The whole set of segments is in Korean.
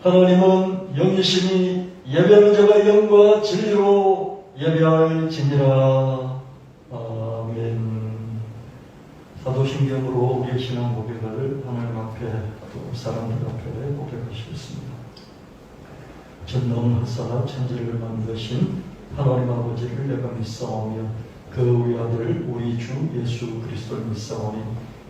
하나님은 영이시니 예배하는 자가 영과 진리로 예배할지니라. 아멘. 사도신경으로 우리의 신앙 고백을 하나님 앞에 또 사람들 앞에 고백하시겠습니다. 전능하사 천지를 만드신 하나님 아버지를 내가 믿사오며 그 외아들 우리 주 예수 그리스도를 믿사오니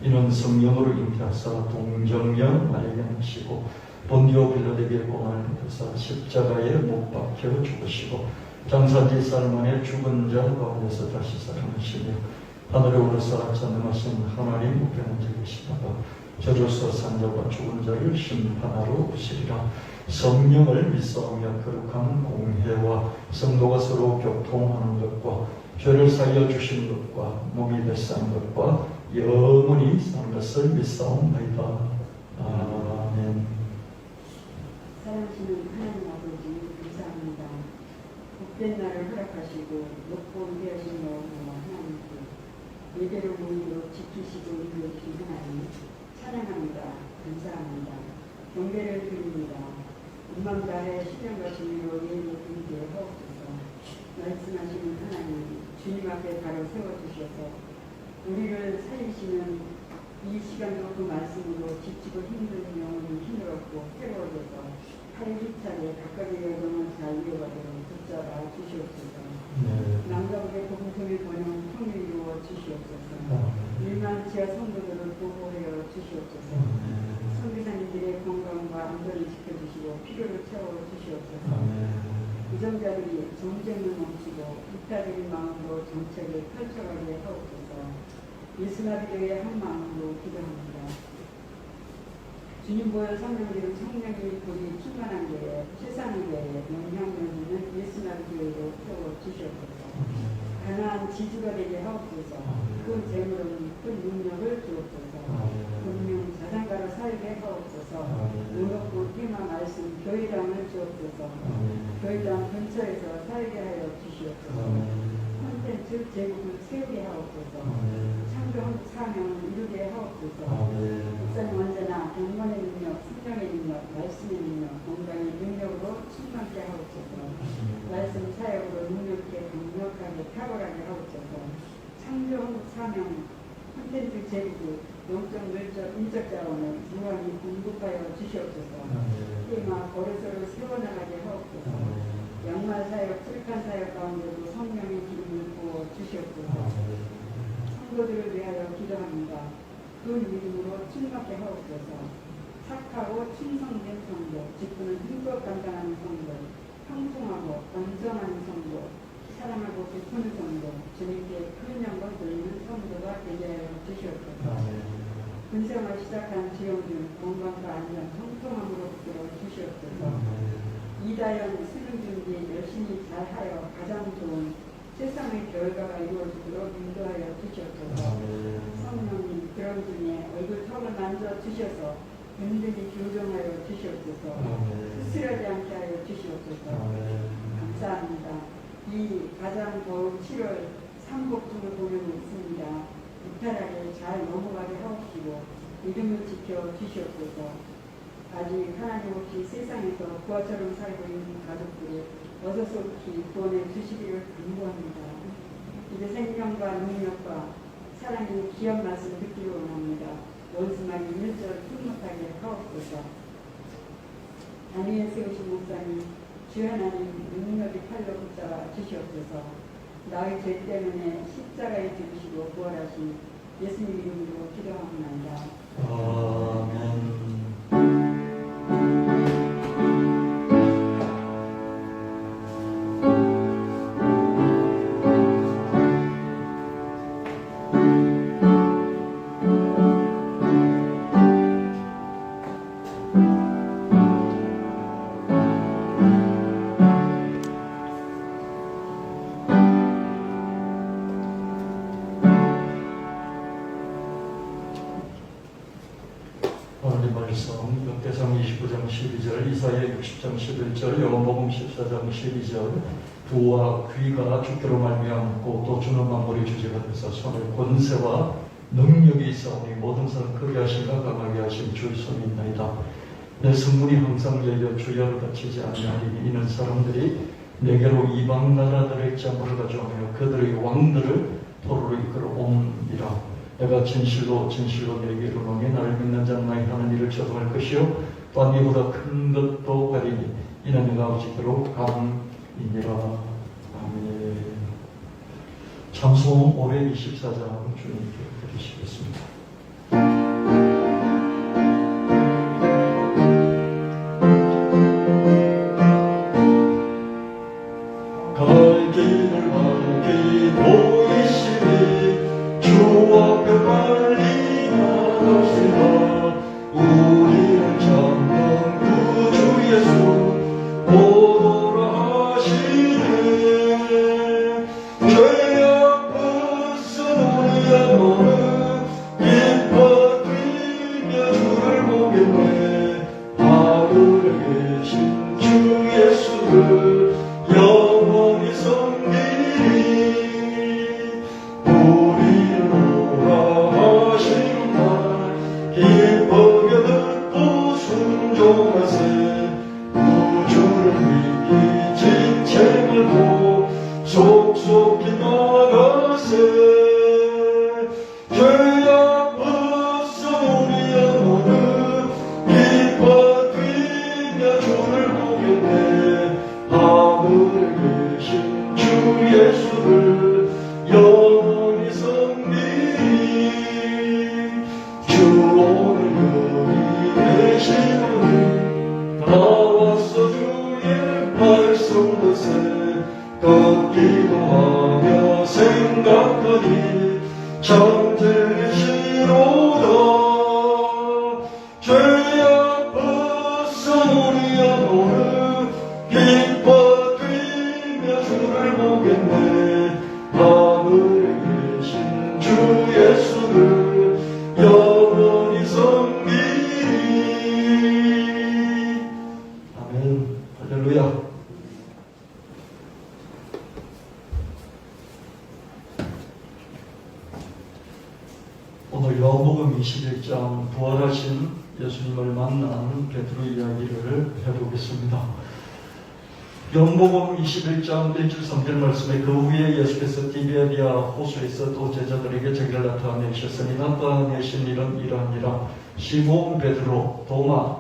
이는 성령으로 잉태하사 동정녀 마리아에게 나시고 본디오 빌라에게 고난을 받으사 십자가에 못 박혀 죽으시고 장사지 사흘만에 죽은 자 가운데서 다시 살아나시며 하늘에 오르사 전능하신 하나님 우편한 자 계시다가 저로서 산 자와 죽은 자를 심판하러 오시리라. 성령을 믿사오며 거룩한 공회와 성도가 서로 교통하는 것과 죄를 사하여 주신 것과 몸이 되사는 것과 영원히 사는 것을 믿사옵나이다. 아멘. 사랑하시는 하나님 아버지 감사합니다. 복된 날을 허락하시고 높고 위대하신 여호와 하나님께 예배로 모이도록 지키시고 인도해주신 하나님 찬양합니다. 감사합니다. 경배를 드립니다. 이만 다해 신령과 진리로 예배 드리게 하옵소서. 말씀하시는 하나님 주님 앞에 바로 세워주셔서 우리를 살리시는 이 시간도 그 말씀으로 지치고 힘든 영혼이 힘을 얻고 새로워져서 팔 힘차게 각각의 여정을 잘 이어가도록 붙잡아 주시옵소서. 남가국의 복음통일 번영 통일 이루어 주시옵소서. 일만치와 성도들을 보호하여 주시옵소서. 선교사님들의 건강과 안전을 지켜주시고 필요를 채워 주시옵소서. 부정자들이 정쟁을 멈추고 이타적인 마음으로 정책을 펼쳐가게 하옵소서. 예수나비교의 한 마음으로 기도합니다. 주님 보혈 성령들은 성령이 보기 충만한 교회, 세상의 교회, 영향을 있는 예수나비교회로 세워 주시옵소서. 가난한 지주가 되게 하옵소서. 그 재물은 큰 능력을 주옵소서. 분명 자산가로 살게 하옵소서. 의롭고 희망 말씀 교회당을 주옵소서. 교회당 근처에서 살게 하여 주시옵소서. 콘텐츠 제국을 세우게 하옵소서. 창조 사명을 이루게 하옵소서. 목사님 언제나 경건의 능력, 성령의 능력, 말씀의 능력, 건강의 능력으로 충만케 하옵소서. 말씀 사역으로 능력있게 강력하게 탁월하게 하옵소서. 창조 사명, 콘텐츠 제국, 영적 인적 자원을 무한히 공급하여 주시옵소서. 희망 버릇으로 세워나가게 하옵소서. 양말 사역, 출판 사역 가운데도 성령의 기름을 부어 주시옵소서. 성도들을 위하여 기도합니다. 그 믿음으로 충만케 하옵소서. 착하고 충성된 성도, 직분은 힘껏 감당하는 성도, 평통하고 온전한 성도, 사랑하고 베푸는 성도, 주님께 큰 영광 돌리는 성도가 되게 하여 주시옵소서. 군생활 시작한 지용준 건강과 안전, 통통함으로 붙들어 주시옵소서. 이다연 수능 준비 열심히 잘하여 가장 좋은 세상의 결과가 이루어지도록 인도하여 주시옵소서. 성령님 그런 중에 얼굴 턱을 만져 주셔서 든든히 교정하여 주시옵소서. 스스러지 않게 하여 주시옵소서. 감사합니다. 이 가장 더운 7월 삼복중을 보내고 있습니다. 무탈하게 잘 넘어가게 하옵시고 믿음을 지켜 주시옵소서. 아직 하나님 없이 세상에서 부하처럼 살고 있는 가족들이 어서 속히 구원해 주시기를 간구합니다. 이제 생명과 능력과 사랑의 귀한 말씀 듣기를 원합니다. 원수만이 일절 힘못하게 하옵소서. 단위에 세우신 목사님 주 하나님 능력의 팔로 붙잡아 주시옵소서. 나의 죄 때문에 십자가에 죽으시고 부활하신 예수님 이름으로 기도합니다. 아멘. 하나님 말씀 역대상 29장 12절, 이사야 60장 11절, 요한복음 14장 12절. 두와 귀가 주께로 말미암고 또 주는 만물의 주제가 되사 손에 권세와 능력이 있사오니 모든 사람 크게 하신가 강하게 하신 주의 손이 있나이다. 내 성문이 항상 열려 주야로 닫히지 아니하리니 이는 사람들이 내게로 이방 나라들의 장을 가져오며 그들의 왕들을 포로로 이끌어 옴이라. 내가 진실로 진실로 내게 이르노니 나를 믿는 자는 나의 하는 일을 저도할 것이요 또한 이보다 큰 것도 가리니 이는 내가 아버지께로 감이니라. 아멘. 찬송 524장 주님께 드리시겠습니다. 갈 길을 밝게 보이시니 주 앞에 빨리 나가시라. 우리를 찾는 구주 예수 오라 하시네. 죄악 벗은 우리의 너는 기뻐 뛰며 주를 보겠네. 하늘에 계신 주 예수를 영원히 섬기리. 우리를 오라 하시는 말 기쁘게 듣고 순종하세. 구주를 믿기 진책을 보 속속히 나가세. 죄악 벗은 우리의 너는 기뻐 뛰며 주를 보겠네. 하늘에 계신 주 예수를 영원히 섬기리. 주 오늘 여기 계시노니 나와서 주의 말씀 듣세. 걷기도 하며 생각하니 잠들이시로다. 죄악 벗은 우리의 너는 기뻐 뛰며 주를 보겠네. 하늘에 계신 주 예수를 영원히 섬기리. 아멘. 할렐루야. 오늘 요한복음 21장 부활하신 예수님을 만난 베드로 이야기를 해보겠습니다. 요한복음 21장 1절 3절 말씀에 그 후에 예수께서 디베리아 호수에서 또 제자들에게 자기를 나타내셨으니 나타내신 일은 이러하니라. 시몬 베드로, 도마,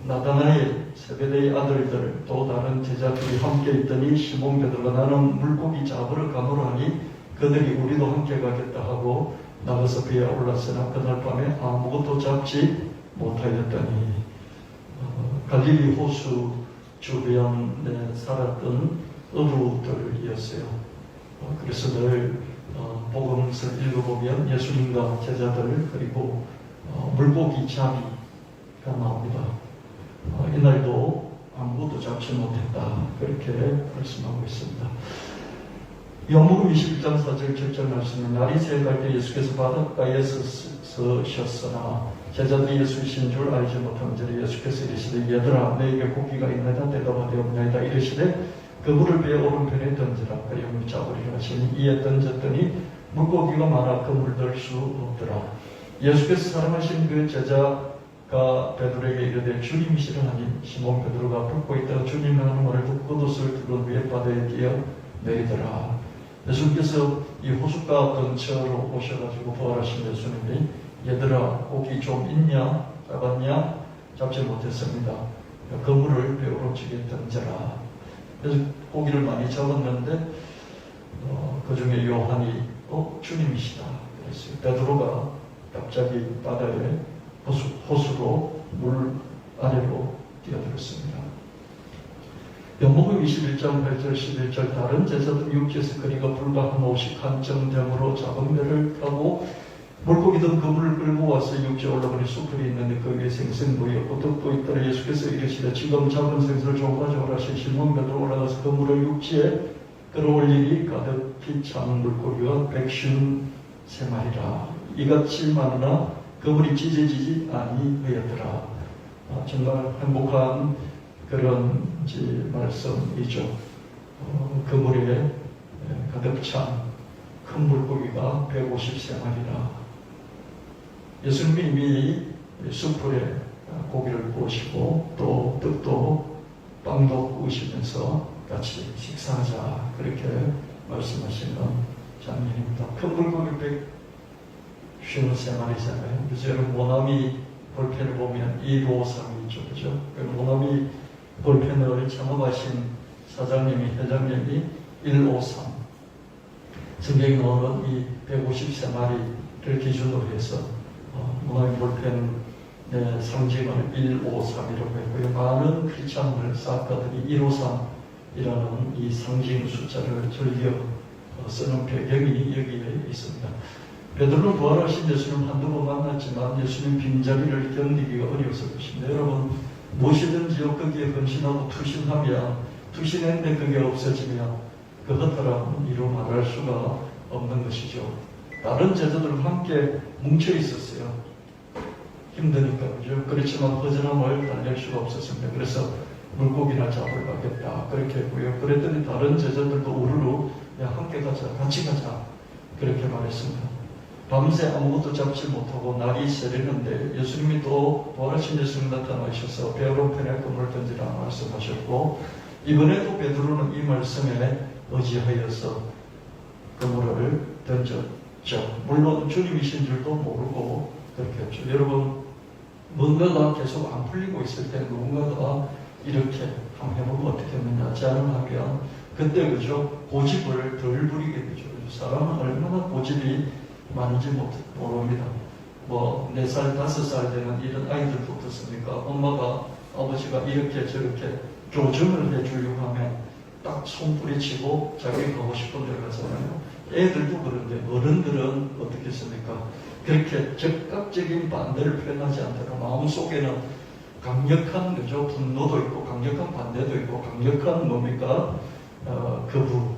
나다나엘, 세베대의 아들들 또 다른 제자들이 함께 있더니 시몬 베드로가 나는 물고기 잡으러 가노라 하니 그들이 우리도 함께 가겠다 하고 나가서 배에 올랐으나 그날 밤에 아무것도 잡지 못하였더니 갈릴리 호수 주변에 살았던 어부들이었어요. 그래서 늘 복음서를 읽어보면 예수님과 제자들 그리고 물고기 잡이가 나옵니다. 이날도 아무것도 잡지 못했다 그렇게 말씀하고 있습니다. 요한복음 21장 4절 7절 말씀에 날이 새갈 때 예수께서 바닷가에 서셨으나 제자들이 예수이신 줄 알지 못함으로 예수께서 이르시되 얘들아 너에게 고기가 있나이다 대답하되 없나이다. 이르시되 그물을 배의 오른편에 던지라 그리하면 잡으리라 하시니 이에 던졌더니 물고기가 많아 그물을 들 수 없더라. 예수께서 사랑하신 그 제자가 베드로에게 이르되 주님이시라 하니 시몬 베드로가 붓고 있다가 주님이 하는 말을 듣고 돛을 들은 후에 바다에 뛰어 내리더라. 예수님께서 이 호숫가 근처로 오셔가지고 부활하신 예수님이 얘들아 고기 좀 있냐? 잡았냐? 잡지 못했습니다. 그물을 배 오른쪽에 던져라. 그래서 고기를 많이 잡았는데 그 중에 요한이 주님이시다 그랬어요. 베드로가 갑자기 바다에 호수로 물 아래로 뛰어들었습니다. 요한복음 21장 8절 11절 다른 제자들 육지에서 거리가 불과 한 50칸쯤 되므로 작은 배를 타고 물고기든 그물을 끌고 와서 육지에 올라가니 숲풀이 있는데 거기에 생선구이였고 떡도 있더라. 예수께서 이르시되 지금 잡은 생선을 좀 가져오라 하시니 시몬 베드로 올라가서 그물을 육지에 끌어올리니 가득히 찬 물고기가 153마리라. 이같이 많으나 그물이 찢어지지 아니하였더라. 정말 행복한 그런 말씀이죠. 그물에 가득 찬 큰 물고기가 153마리라. 예수님이 이미 숲풀에 고기를 구우시고 또 떡도 빵도 구우시면서 같이 식사하자 그렇게 말씀하시는 장면입니다. 큰 물고기 153마리잖아요. 그래서 여러분 모나미 볼펜을 보면 153이 있죠. 그죠? 모나미 볼펜을 창업하신 사장님이 회장님이 153 성경에 나오는 이 153마리를 기준으로 해서 모나미 볼펜의 상징을 153이라고 했고요. 많은 크리스찬들 사학가들이 153이라는 이 상징 숫자를 즐겨 쓰는 배경이 여기에 있습니다. 베드로는 부활하신 예수님 한두 번 만났지만 예수님 빈자리를 견디기가 어려웠을 것입니다. 여러분 무엇이든지요 거기에 헌신하고 투신하면 투신했는데 그게 없어지면 그 허탈함은 이루 말할 수가 없는 것이죠. 다른 제자들과 함께 뭉쳐 있었어요. 힘드니까 그죠? 그렇지만 허전함을 달랠 수가 없었습니다. 그래서 물고기나 잡으러 가겠다 그렇게 했고요. 그랬더니 다른 제자들도 우르르 야 함께 가자 같이 가자 그렇게 말했습니다. 밤새 아무것도 잡지 못하고 날이 새리는데 예수님이 또 부활하신 예수님 나타나셔서 배 오른편에 그물을 던지라 말씀하셨고 이번에도 베드로는 이 말씀에 의지하여서 그물을 던졌죠. 물론 주님이신 줄도 모르고 그렇게 했죠. 여러분 뭔가가 계속 안 풀리고 있을 때 누군가가 이렇게 한번 해보면 어떻게 했느냐 제안을 하면 그때 그죠 고집을 덜 부리게 되죠. 사람은 얼마나 고집이 많은지 모릅니다. 뭐 4살, 5살 되는 이런 아이들도 어떻습니까? 엄마가 아버지가 이렇게 저렇게 교정을 해주려고 하면 딱 손부리치고 자기 가고 싶은 데를 가잖아요. 애들도 그런데 어른들은 어떻게 했습니까? 그렇게 적극적인 반대를 표현하지 않다가 마음속에는 강력한 그죠 분노도 있고 강력한 반대도 있고 강력한 뭡니까 거부도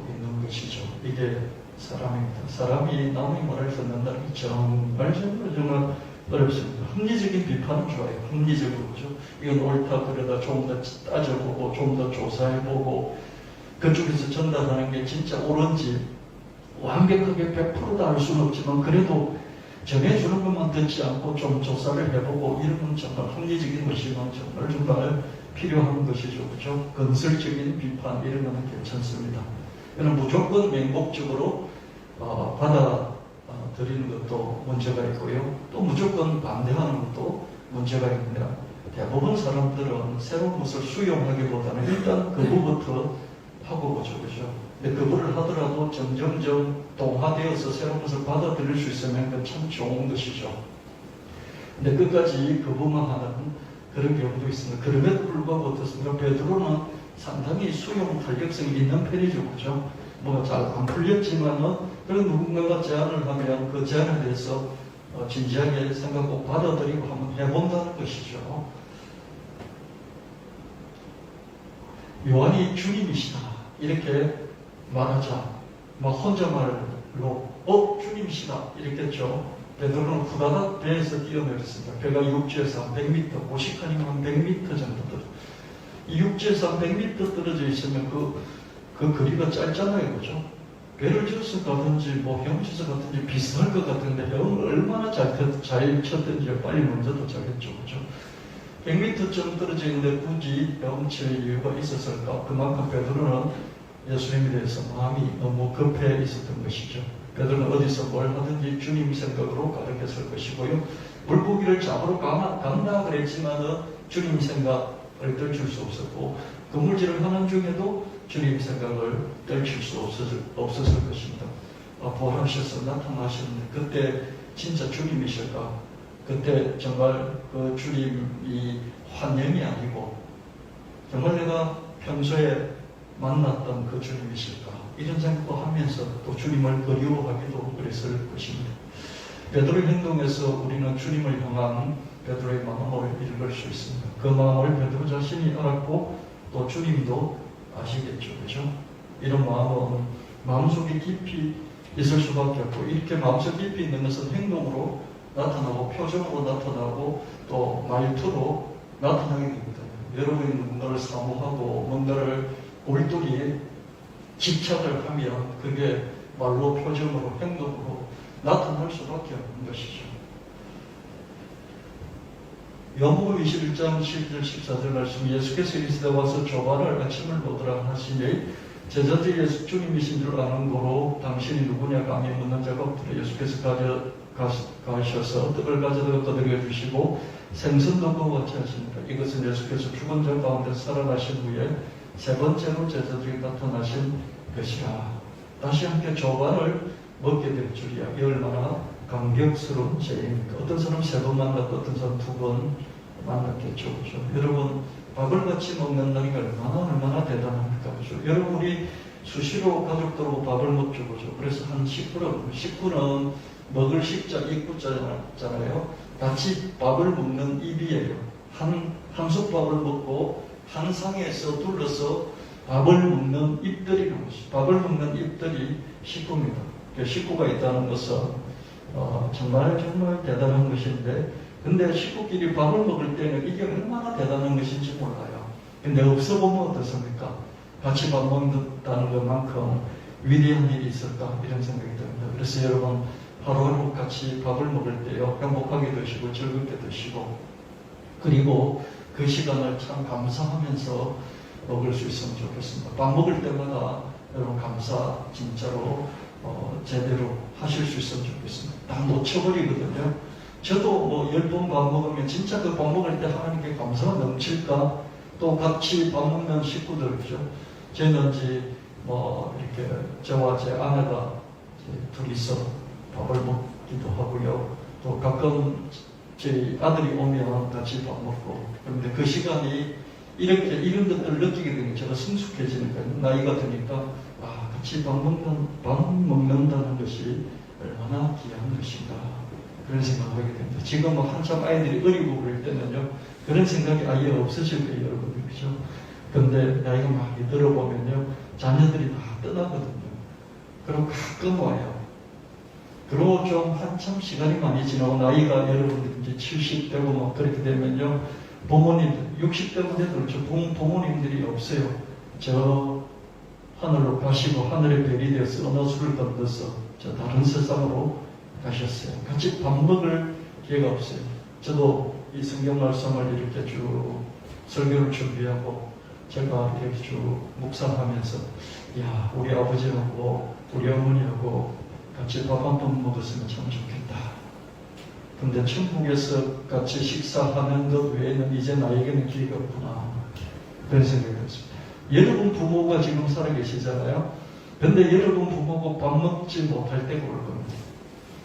있는 것이죠. 이게 사람입니다. 사람이 남의 말을 듣는다는 게 정말 어렵습니다. 합리적인 비판은 좋아요. 합리적으로 그죠. 이건 옳다 그러다 좀 더 따져보고 좀 더 조사해보고 그쪽에서 전달하는 게 진짜 옳은지 완벽하게 100%다 알 수는 없지만 그래도 정해주는 것만 듣지 않고 좀 조사를 해보고 이런 건 정말 합리적인 것이면 정말 필요한 것이죠. 그죠? 건설적인 비판 이런 거는 괜찮습니다. 이는 무조건 맹목적으로 받아들이는 것도 문제가 있고요. 또 무조건 반대하는 것도 문제가 있습니다. 대부분 사람들은 새로운 것을 수용하기보다는 일단 그거부터 하고 보죠. 그죠? 근데 그거를 하더라도 점점점 동화되어서 새로운 것을 받아들일 수 있으면 그건 참 좋은 것이죠. 근데 끝까지 거부만 하는 그런 경우도 있습니다. 그럼에도 불구하고 어떻습니까? 베드로는 상당히 수용 탄력성이 있는 편이죠. 그죠? 뭐 잘 안 풀렸지만은 그런 누군가가 제안을 하면 그 제안에 대해서 진지하게 생각하고 받아들이고 한번 해본다는 것이죠. 요한이 주님이시다 이렇게 말하자 막 혼자말로 주님이시다 이렇게 했죠. 베드로는 후다닥 배에서 뛰어내렸습니다. 배가 육지에서 한 100m, 무식하니까 한 100m 정도 떨어져. 이 육지에서 한 100m 떨어져 있으면 그 거리가 짧잖아요. 그죠? 배를 지어서 가든지 뭐 헤엄쳐서 가든지 비슷할 것 같은데 헤엄을 얼마나 잘 쳤든지 빨리 먼저 도착했죠. 그죠? 100m쯤 떨어져 있는데 굳이 헤엄칠 이유가 있었을까? 그만큼 베드로는 예수님에 대해서 마음이 너무 급해 있었던 것이죠. 베드로는 어디서 뭘 하든지 주님 생각으로 가득했을 것이고요. 물고기를 잡으러 간다 그랬지만은 주님 생각을 떨칠 수 없었고 그물질을 하는 중에도 주님 생각을 떨칠 수 없었을 것입니다. 부활하셔서 나타나셨는데 그때 진짜 주님이실까? 그때 정말 그 주님이 환영이 아니고 정말 내가 평소에 만났던 그 주님이실까? 이런 생각도 하면서 또 주님을 그리워하기도 그랬을 것입니다. 베드로의 행동에서 우리는 주님을 향한 베드로의 마음을 읽을 수 있습니다. 그 마음을 베드로 자신이 알았고 또 주님도 아시겠죠. 그죠? 이런 마음은 마음속에 깊이 있을 수밖에 없고 이렇게 마음속 깊이 있는 것은 행동으로 나타나고 표정으로 나타나고 또 말투로 나타나게 됩니다. 여러분이 뭔가를 사모하고 뭔가를 올돌이에 집착을 하면 그게 말로 표정으로 행동으로 나타날 수밖에 없는 것이죠. 요한복음 21장 12절 14절 말씀 예수께서 이르시되 와서 조반을 아침을 먹으라 하시니 제자들이 예수 주님이신 줄 아는 고로 당신이 누구냐 감히 묻는 자가 없더라. 예수께서 가셔서 떡을 가져다가 거들여 주시고 생선도 그와 같이 하십니다. 이것은 예수께서 죽은 자 가운데 살아나신 후에 세 번째로 제자들이 나타나신 것이라. 다시 함께 조반을 먹게 될 줄이야. 이 얼마나 감격스러운 죄입니까? 어떤 사람 3번 만났고 어떤 사람 2번 만났겠죠. 그렇죠? 여러분 밥을 같이 먹는다는 게 얼마나 대단합니까? 그렇죠? 여러분 우리 수시로 가족들하고 밥을 먹죠. 그렇죠? 그래서 한 10분은 먹을 식자, 입구자잖아요. 같이 밥을 먹는 입이에요. 한 솥밥을 먹고 한 상에서 둘러서 밥을 먹는 입들이라는 것이. 밥을 먹는 입들이 식구입니다. 식구가 있다는 것은 정말 대단한 것인데, 근데 식구끼리 밥을 먹을 때는 이게 얼마나 대단한 것인지 몰라요. 근데 없어 보면 어떻습니까? 같이 밥 먹는다는 것만큼 위대한 일이 있을까? 이런 생각이 듭니다. 그래서 여러분 하루하루 같이 밥을 먹을 때요, 행복하게 드시고 즐겁게 드시고, 그리고 그 시간을 참 감사하면서 먹을 수 있으면 좋겠습니다. 밥 먹을 때마다 여러분 감사 진짜로 제대로 하실 수 있으면 좋겠습니다. 다 놓쳐버리거든요. 저도 10번 밥 먹으면 진짜 그 밥 먹을 때 하나님께 감사가 넘칠까? 또 같이 밥 먹는 식구들이죠. 저는 이렇게 저와 제 아내가 둘이서 밥을 먹기도 하고요. 또 가끔 저희 아들이 오면 같이 밥 먹고, 그런데 그 시간이 이런 것들을 느끼게 되면 제가 성숙해지니까, 나이가 드니까 같이 밥 먹는다는 것이 얼마나 귀한 것인가 그런 생각을 하게 됩니다. 지금 한참 아이들이 어리고 그럴 때는요, 그런 생각이 아예 없으실 거예요, 여러분들. 그죠? 근데 나이가 많이 들어보면요, 자녀들이 다 떠나거든요. 그리고 가끔 와요. 그리고 좀 한참 시간이 많이 지나고 나이가 여러분들 이제 70대고 그렇게 되면요, 부모님들, 60대면 돼도 그렇죠. 부모님들이 없어요. 저 하늘로 가시고 하늘의 별이 되어서 어느 수를 건너서 저 다른 세상으로 가셨어요. 같이 밥 먹을 기회가 없어요. 저도 이 성경 말씀을 이렇게 쭉 설교를 준비하고 제가 이렇게 쭉 묵상하면서 우리 아버지하고 우리 어머니하고 같이 밥 한 번 먹었으면 참 좋겠다. 근데 천국에서 같이 식사하는 것 외에는 이제 나에게는 기회가 없구나. 그런 생각이 들었습니다. 여러분 부모가 지금 살아계시잖아요. 근데 여러분 부모가 밥 먹지 못할 때가 올 겁니다.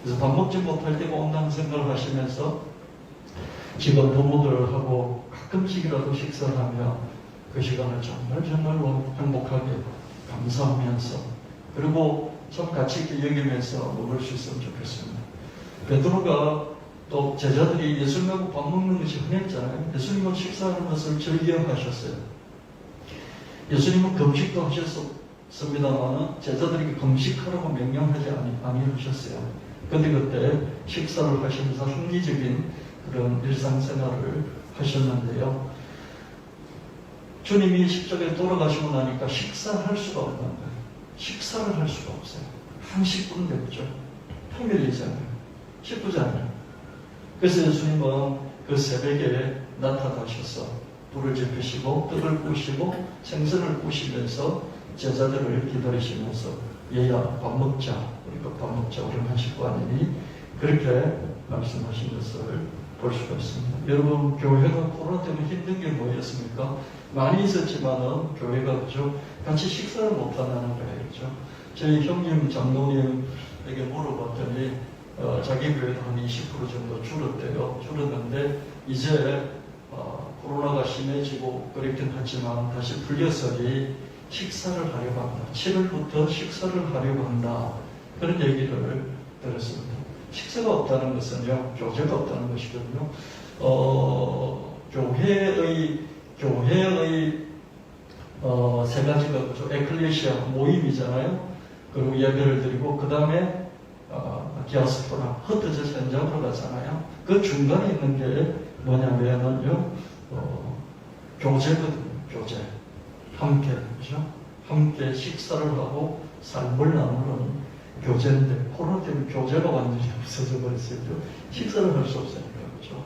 그래서 밥 먹지 못할 때가 온다는 생각을 하시면서 지금 부모들하고 가끔씩이라도 식사를 하며 그 시간을 정말로 행복하게 감사하면서, 그리고 참 가치 있게 여기면서 먹을 수 있으면 좋겠습니다. 베드로가 또 제자들이 예수님하고 밥 먹는 것이 흔했잖아요. 예수님은 식사하는 것을 즐겨 하셨어요. 예수님은 금식도 하셨습니다만 제자들에게 금식하라고 명령하지 아니하셨어요. 근데 그때 식사를 하시면서 합리적인 그런 일상생활을 하셨는데요. 주님이 십자가에 돌아가시고 나니까 식사할 수가 없는 거예요. 식사를 할 수가 없어요. 한 10분 됐죠. 평일이잖아요. 10분잖아요. 그래서 예수님은 그 새벽에 나타나셔서 불을 지피시고 떡을 꾸시고 생선을 꾸시면서 제자들을 기다리시면서 얘야 밥 먹자, 우리가 밥 먹자, 우리 한 식구 아니니, 그렇게 말씀하신 것을 볼 수가 있습니다. 여러분, 교회가 코로나 때문에 힘든 게 뭐였습니까? 많이 있었지만은 교회가 그죠? 같이 식사를 못한다는 거예요. 그죠? 저희 형님 장로님에게 물어봤더니 자기 교회도 한 20% 정도 줄었대요. 줄었는데 이제 코로나가 심해지고 그렇긴 하지만 다시 풀려서리 식사를 하려고 합니다. 7월부터 식사를 하려고 한다. 그런 얘기를 들었습니다. 식사가 없다는 것은요, 교제가 없다는 것이거든요. 교회의 세 가지가 그죠. 에클레시아 모임이잖아요. 그리고 예배를 드리고 그 다음에 디아스포라 흩어져서 현장으로 가잖아요. 그 중간에 있는 게 뭐냐면요, 교제거든요. 교제. 함께, 그죠? 함께 식사를 하고 삶을 나누는 교제인데, 코로나 때문에 교제가 완전히 없어져 버렸어요. 식사를 할 수 없으니까, 그죠?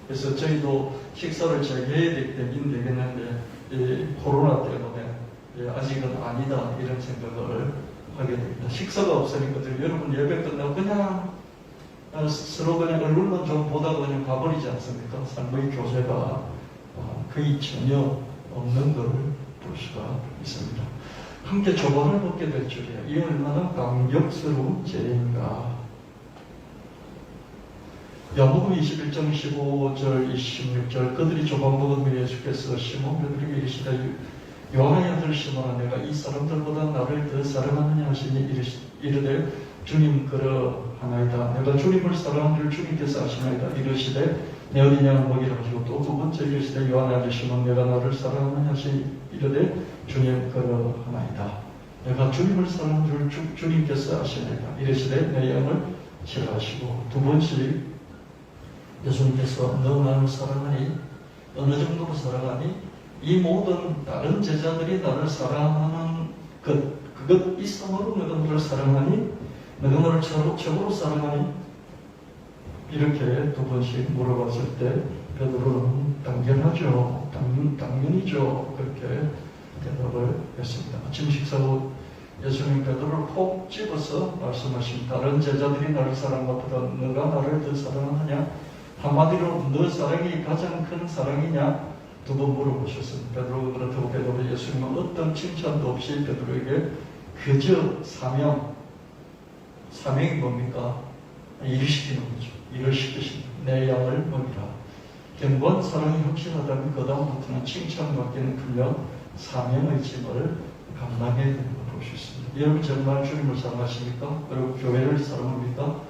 그래서 저희도 식사를 재개해야 되긴 되겠는데 코로나 때문에 아직은 아니다 이런 생각을 하게 됩니다. 식사가 없으니까 여러분 예배 끝나고 그냥 서로 그냥 얼굴만 좀 보다가 그냥 가버리지 않습니까? 삶의 교제가 거의 전혀 없는 걸 볼 수가 있습니다. 함께 조반을 먹게 될 줄이야. 이 얼마나 감격스러운 죄인가. 야고보 21장 15절 26절 그들이 조반 먹은 후에 예수께서 시몬 베드로에게 이르시되 요한의 아들 시몬아 내가 이 사람들보다 나를 더 사랑하느냐 하시니 이르되 주님 그러하나이다. 내가 주님을 사랑한 줄 주님께서 아시나이다. 이르시되 내 어린 양을 먹이라 하시고 또 두 번째 이르시되 요한의 아들 시몬 내가 나를 사랑하느냐 하시니 이르되 주님 그러하나이다. 내가 주님을 사랑한 줄 주님께서 아시나이다. 이르시되 내 양을 치라하시고 두 번씩 예수님께서 너 나를 사랑하니 어느 정도로 사랑하니 이 모든 다른 제자들이 나를 사랑하는 그것 이상으로 내가 너를 사랑하니 내가 너를 최고로 사랑하니 이렇게 두 번씩 물어봤을 때 베드로는 당연하죠. 당연히죠. 그렇게 대답을 했습니다. 아침 식사 후 예수님 베드로를 콕 집어서 말씀하신 다른 제자들이 나를 사랑한 것보다 너가 나를 더 사랑하느냐? 한마디로 너 사랑이 가장 큰 사랑이냐? 두 번 물어보셨습니다. 베드로가 그렇다고 베드로 예수님은 어떤 칭찬도 없이 베드로에게 그저 사명이 뭡니까? 일을 시키는 거죠. 일을 시키십니다. 내 양을 먹이라. 견고한 사랑이 확실하다면 그 다음부터는 칭찬받기는 그냥 사명의 짐을 감당해야 되는 걸 볼 수 있습니다. 여러분 정말 주님을 사랑하십니까? 그리고 교회를 사랑합니까?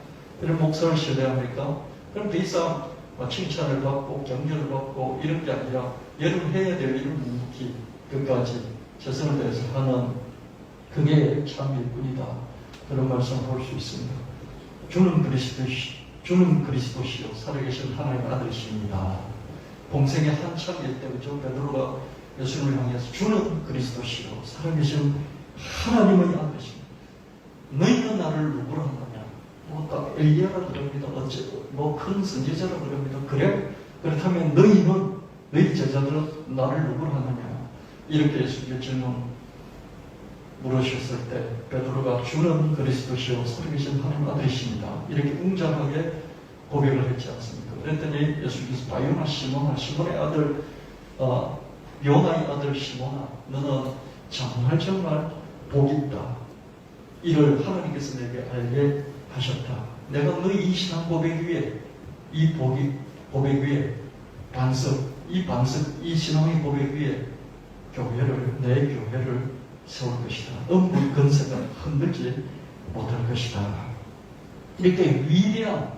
여러분 목사를 신뢰합니까? 그럼 더 이상 칭찬을 받고 격려를 받고 이런 게 아니라 여러분 해야 될 일을 묵묵히 끝까지 최선을 다해서 하는 그게 참 일꾼이다. 그런 말씀을 볼 수 있습니다. 주는 그리스도시요 살아계신 하나님의 아들이십니다. 공생의 한참일 때 그죠? 베드로가 예수님을 향해서 주는 그리스도시요 살아계신 하나님의 아들이십니다. 너희는 나를 누구라 하느냐? 뭐 엘리야라 그럽니다. 뭐 큰 선지자라 그럽니다. 그래? 그렇다면 너희 제자들은 나를 누구라 하느냐? 이렇게 예수님께 질문 물으셨을 때 베드로가 주는 그리스도시요 살아계신 하나님 아들이십니다. 이렇게 웅장하게 고백을 했지 않습니까? 그랬더니 예수께서 바요나 시몬아 시몬의 아들 요나의 아들 시몬아 너는 정말 복있다. 이를 하나님께서 내게 알게 하셨다. 내가 너희 이 신앙 고백 위에 이 고백 위에 이 신앙의 고백 위에 내 교회를 세울 것이다. 음부의 근세가 흔들지 못할 것이다. 이렇게 위대한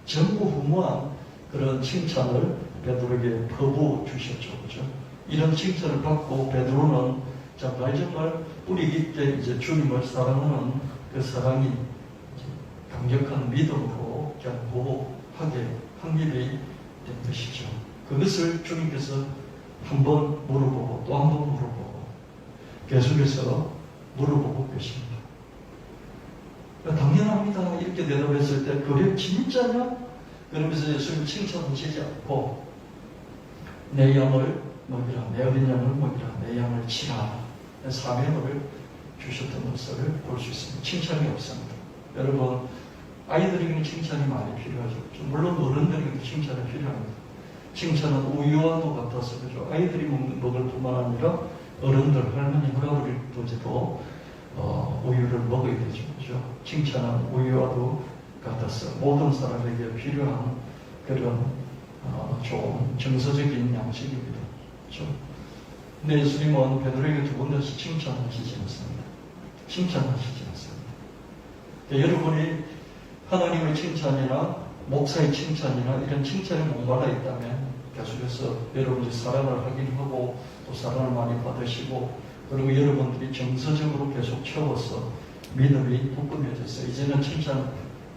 전무후무한 그런 칭찬을 베드로에게 퍼부어 주셨죠. 그죠? 이런 칭찬을 받고 베드로는 정말 뿌리 깊게 이제 주님을 사랑하는 그 사랑이 강력한 믿음으로 견고하게 확립이 된 것이죠. 그것을 주님께서 한 번 물어보고 또 한 번 물어보고 계속해서 물어보고 계십니다. 당연합니다. 이렇게 대답했을 때 그래 진짜냐? 그러면서 예수님 칭찬하시지 않고 내 양을 먹이라, 내 어린 양을 먹이라, 내 양을 치라 사명을 주셨던 것을 볼 수 있습니다. 칭찬이 없습니다. 여러분 아이들에게는 칭찬이 많이 필요하죠. 물론 어른들에게도 칭찬이 필요합니다. 칭찬은 우유와도 같아서 그죠. 아이들이 먹을 뿐만 아니라 어른들, 할머니, 할아버지도 우유를 먹어야 되죠. 그죠? 칭찬은 우유와도 같아서 모든 사람에게 필요한 그런 좋은 정서적인 양식입니다. 그죠? 근데 예수님은 베드로에게 두 번 다시 칭찬하시지 않습니다. 칭찬하시지 않습니다. 여러분이 하나님의 칭찬이나 목사의 칭찬이나 이런 칭찬에 목말라 있다면 계속해서 여러분이 사랑을 확인하고 또 사랑을 많이 받으시고 그리고 여러분들이 정서적으로 계속 채워서 믿음이 돋구며져서 이제는 칭찬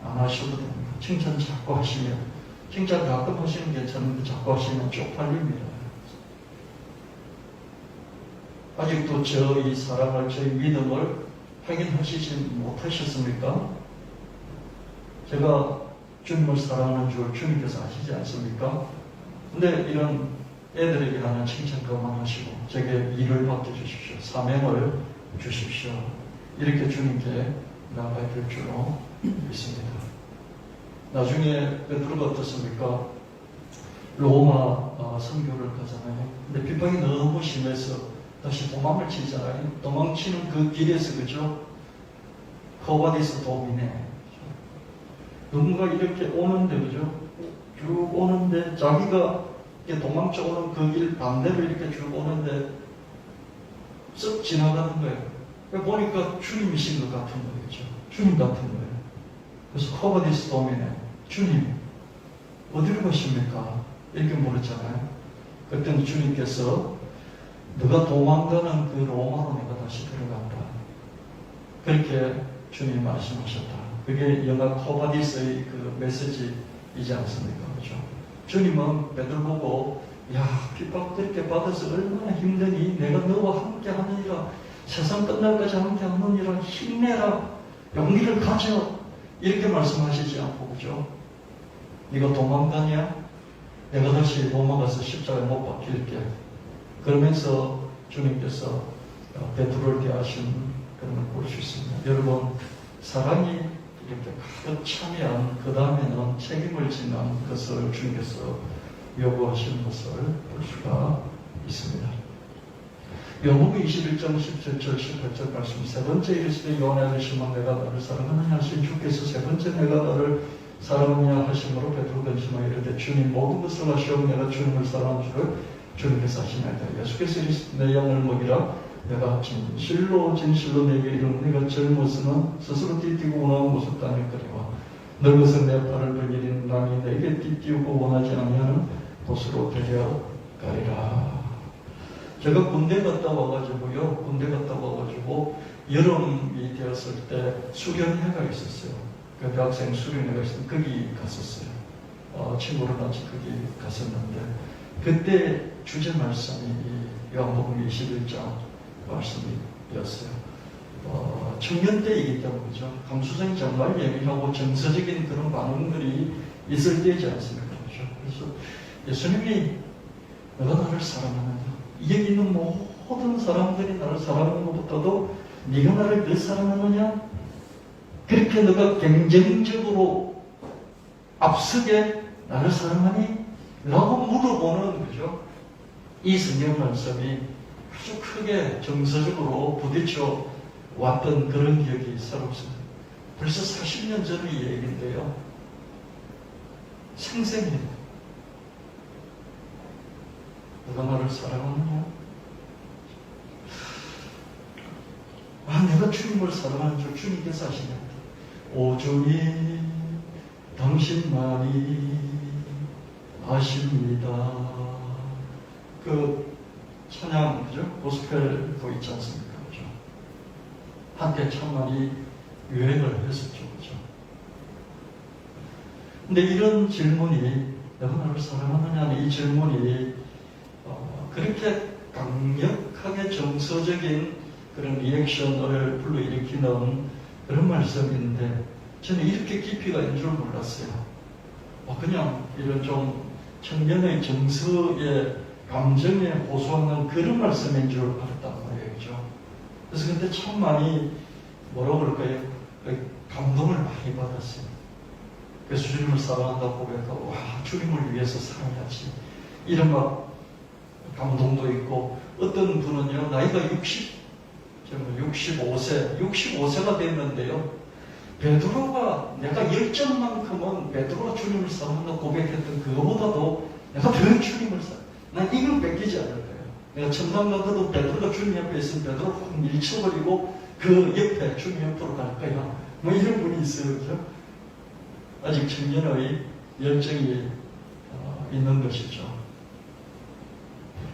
안 하셔도 됩니다. 칭찬 자꾸 하시면 칭찬 가끔 하시면 괜찮은데 자꾸 하시면 쪽팔립니다. 아직도 저희 사랑을 저희 믿음을 확인하시지 못하셨습니까? 제가 주님을 사랑하는 줄 주님께서 아시지 않습니까? 근데 이런 애들에게 하는 칭찬 그만하시고 제게 일을 맡겨주십시오. 사명을 주십시오. 이렇게 주님께 나가야 될 줄로 믿습니다. 나중에 베드로가 어떻습니까? 로마 선교를 가잖아요. 근데 핍박이 너무 심해서 다시 도망을 치잖아요. 도망치는 그 길에서 그죠? 코바디스 도미네. 누군가 이렇게 오는데 그죠? 쭉 오는데 자기가 이렇게 도망쳐 오는 그 길 반대로 이렇게 쭉 오는데 쓱 지나가는 거예요. 보니까 주님이신 것 같은 거죠. 주님 같은 거예요. 그래서 코바디스 도미네. 주님, 어디로 가십니까? 이렇게 물었잖아요. 그때는 주님께서 너가 도망가는 그 로마로 내가 다시 들어간다. 그렇게 주님이 말씀하셨다. 그게 영화 코바디스의 그 메시지이지 않습니까? 그렇죠? 주님은 베드로 보고 야, 핍박 그렇게 받아서 얼마나 힘드니? 내가 너와 함께 하느니라. 세상 끝날까지 함께 하느니라. 힘내라. 용기를 가져. 이렇게 말씀하시지 않고 그죠? 네가 도망가냐? 내가 다시 로마 가서 십자가에 못 박힐게. 그러면서 주님께서 베드로를 대하신 그런 걸 볼 수 있습니다. 여러분, 사랑이 이렇게 가득 차면 그 다음에는 책임을 지는 것을 주님께서 요구하시는 것을 볼 수가 있습니다. 요한복음 21장 17절 18절 말씀, 세 번째 이르시되 요한의 아들 시몬 내가 너를 사랑하느냐 하신 주께서 세 번째 내가 너를 사랑하느냐 하심으로 베드로 근심하여 이르되 주님 모든 것을 아시오 내가 주님을 사랑하는 줄을 주님께서 아시나이다. 예수께서 이르시되 내 양을 먹이라. 내가 진실로 내게 이르노니 네가 젊어서는 스스로 띠띠고 원하는 곳을 다닐 거리와 늙어서 내 팔을 벌리는 남이 내게 띠띠우고 원하지 아니하는 곳으로 데려가리라. 제가 군대 갔다 와가지고 여름이 되었을 때 수련회가 있었어요. 그 대학생 수련회가 있었는데 거기 갔었어요. 친구랑 같이 거기 갔었는데 그때 주제 말씀이 요한복음 21장 말씀이었어요. 청년 때이기 때문에 그죠? 감수성이 정말 예민하고 정서적인 그런 반응들이 있을 때이지 않습니까? 그죠? 그래서 예수님이 너가 나를 사랑하느냐? 여기 있는 모든 사람들이 나를 사랑하는 것보다도 네가 나를 더 사랑하느냐? 그렇게 너가 경쟁적으로 앞서게 나를 사랑하니? 라고 물어보는 거죠. 이 성경 말씀이 아주 크게 정서적으로 부딪혀 왔던 그런 기억이 새롭습니다. 벌써 40년 전의 얘기인데요. 생생해요. 누가 나를 사랑하느냐? 내가 주님을 사랑하는 줄 주님께서 아시냐? 오 주님, 당신만이 아십니다. 그 찬양, 그죠? 고스펠도 있지 않습니까? 그죠? 한때 참 많이 유행을 했었죠. 그죠? 근데 이런 질문이, 내가 나를 사랑하느냐는 이 질문이, 그렇게 강력하게 정서적인 그런 리액션을 불러일으키는 그런 말씀인데, 저는 이렇게 깊이가 있는 줄 몰랐어요. 그냥 이런 좀 청년의 정서에 감정에 호소하는 그런 말씀인 줄 알았단 말이에요. 그죠? 그래서 근데 참 많이 뭐라고 그럴까요? 감동을 많이 받았어요. 그래서 주님을 사랑한다고 고백하고 주님을 위해서 살아야지. 이런 막 감동도 있고 어떤 분은요 나이가 65세가 됐는데요. 베드로가 내가 열정만큼은 베드로가 주님을 사랑한다고 고백했던 그거보다도 내가 더 주님을 사랑해. 난 이걸 뺏기지 않을 거예요. 내가 천당 가도 베드로가 주님 옆에 있으면 베드로 확 밀쳐버리고 그 옆에 주님 옆으로 갈 거야. 뭐 이런 분이 있어요. 그죠? 아직 청년의 열정이 있는 것이죠.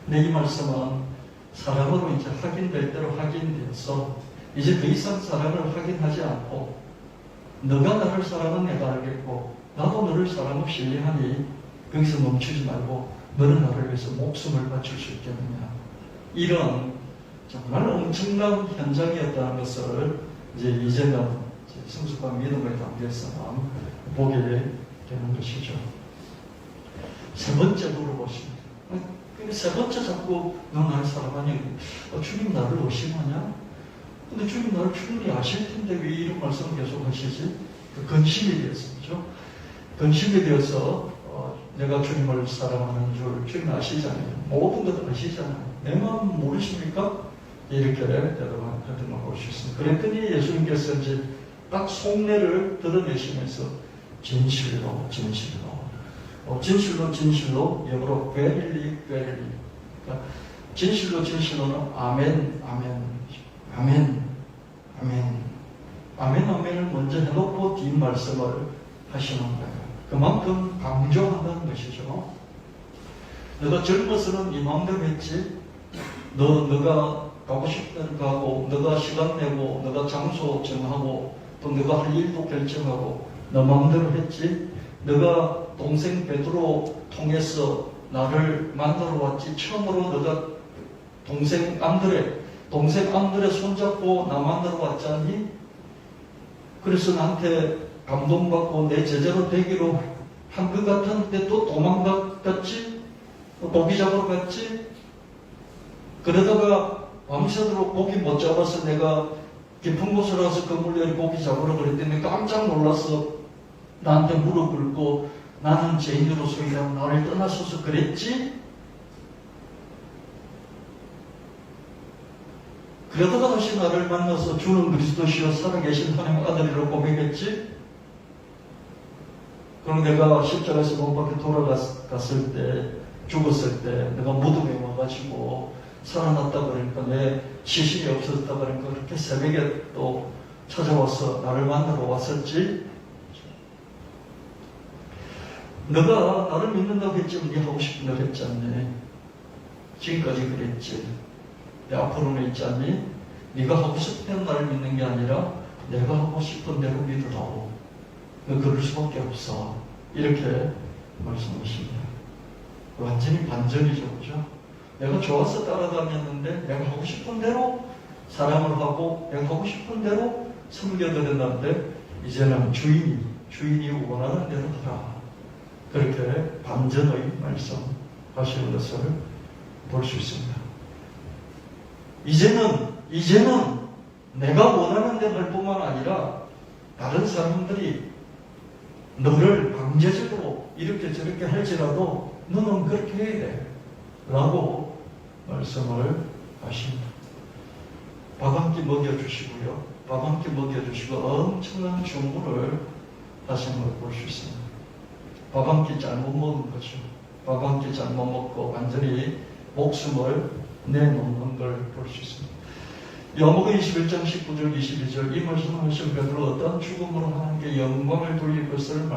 근데 이 말씀은 사랑으로 이제 확인될 대로 확인되어서 이제 더 이상 사랑을 확인하지 않고 너가 나를 사랑은 내가 알겠고 나도 너를 사랑하고 신뢰하니 거기서 멈추지 말고 너는 나를 위해서 목숨을 바칠 수 있겠느냐. 이런 정말 엄청난 현장이었다는 것을 이제는 성숙한 믿음의 단계에서만 보게 되는 것이죠. 세 번째 물어보십니다. 근데 세 번째 자꾸 너 나를 사랑하니? 주님 나를 의심하냐? 근데 주님 나를 충분히 아실 텐데 왜 이런 말씀을 계속 하시지? 그 근심이 되어서, 그죠? 근심이 되어서 내가 주님을 사랑하는 줄 주님 아시잖아요. 모든 것 아시잖아요. 내 마음 모르십니까? 이렇게 대답하던 걸 볼 수 있습니다. 그랬더니 예수님께서 이제 딱 속내를 드러내시면서 진실로 영어로 verily 그러니까 진실로는 아멘을 먼저 해놓고 뒷말씀을 하시는 거예요. 그만큼 강조한다는 것이죠. 너가 젊어서는 네 마음대로 했지. 너가 가고 싶을 때는 가고, 너가 시간 내고, 너가 장소 정하고, 또 너가 할 일도 결정하고, 너 마음대로 했지. 너가 동생 베드로 통해서 나를 만나러 왔지. 처음으로 너가 동생 안드레 손잡고 나 만나러 왔지 않니? 그래서 나한테 감동받고 내 제자로 되기로 한 것 같았는데 또 도망갔지? 고기 잡으러 갔지? 그러다가 밤새도록 고기 못 잡아서 내가 깊은 곳으로 와서 그물려니 고기 잡으러 그랬더니 깜짝 놀라서 나한테 무릎 꿇고 나는 죄인으로서이라 나를 떠나소서 그랬지? 그러다가 다시 나를 만나서 주는 그리스도시여 살아계신 하나님 아들이라고 고백했지? 그럼 내가 십자가에서 못 박혀 돌아갔을 때, 죽었을 때 내가 무덤에 와가지고 살아났다 그러니까 내 시신이 없어졌다 그러니까 그렇게 새벽에 또 찾아와서 나를 만나러 왔었지? 너가 나를 믿는다고 했지만 네 하고 싶은 대로 했지 않니? 지금까지 그랬지. 내 앞으로는 있지 않니? 네가 하고 싶은 대로 나를 믿는 게 아니라 내가 하고 싶은 대로 믿으라고. 그럴 수밖에 없어. 이렇게 말씀하십니다. 완전히 반전이죠, 그죠? 내가 좋아서 따라다녔는데 내가 하고 싶은 대로 사랑을 하고 내가 하고 싶은 대로 섬겨드렸는데 이제는 주인이 원하는 대로 하라. 그렇게 반전의 말씀하시는 것을 볼 수 있습니다. 이제는 내가 원하는 대로 할 뿐만 아니라 다른 사람들이 너를 강제적으로 이렇게 저렇게 할지라도 너는 그렇게 해야 돼 라고 말씀을 하십니다. 밥 한 끼 먹여주시고요. 밥 한 끼 먹여주시고 엄청난 주문을 하시는 걸 볼 수 있습니다. 밥 한 끼 잘못 먹은 거죠. 밥 한 끼 잘못 먹고 완전히 목숨을 내놓는 걸 볼 수 있습니다. 요한복음 21장 19절 22절 이 말씀을 하신 베드로 어떤 죽음으로 하나님께 영광을 돌릴 것을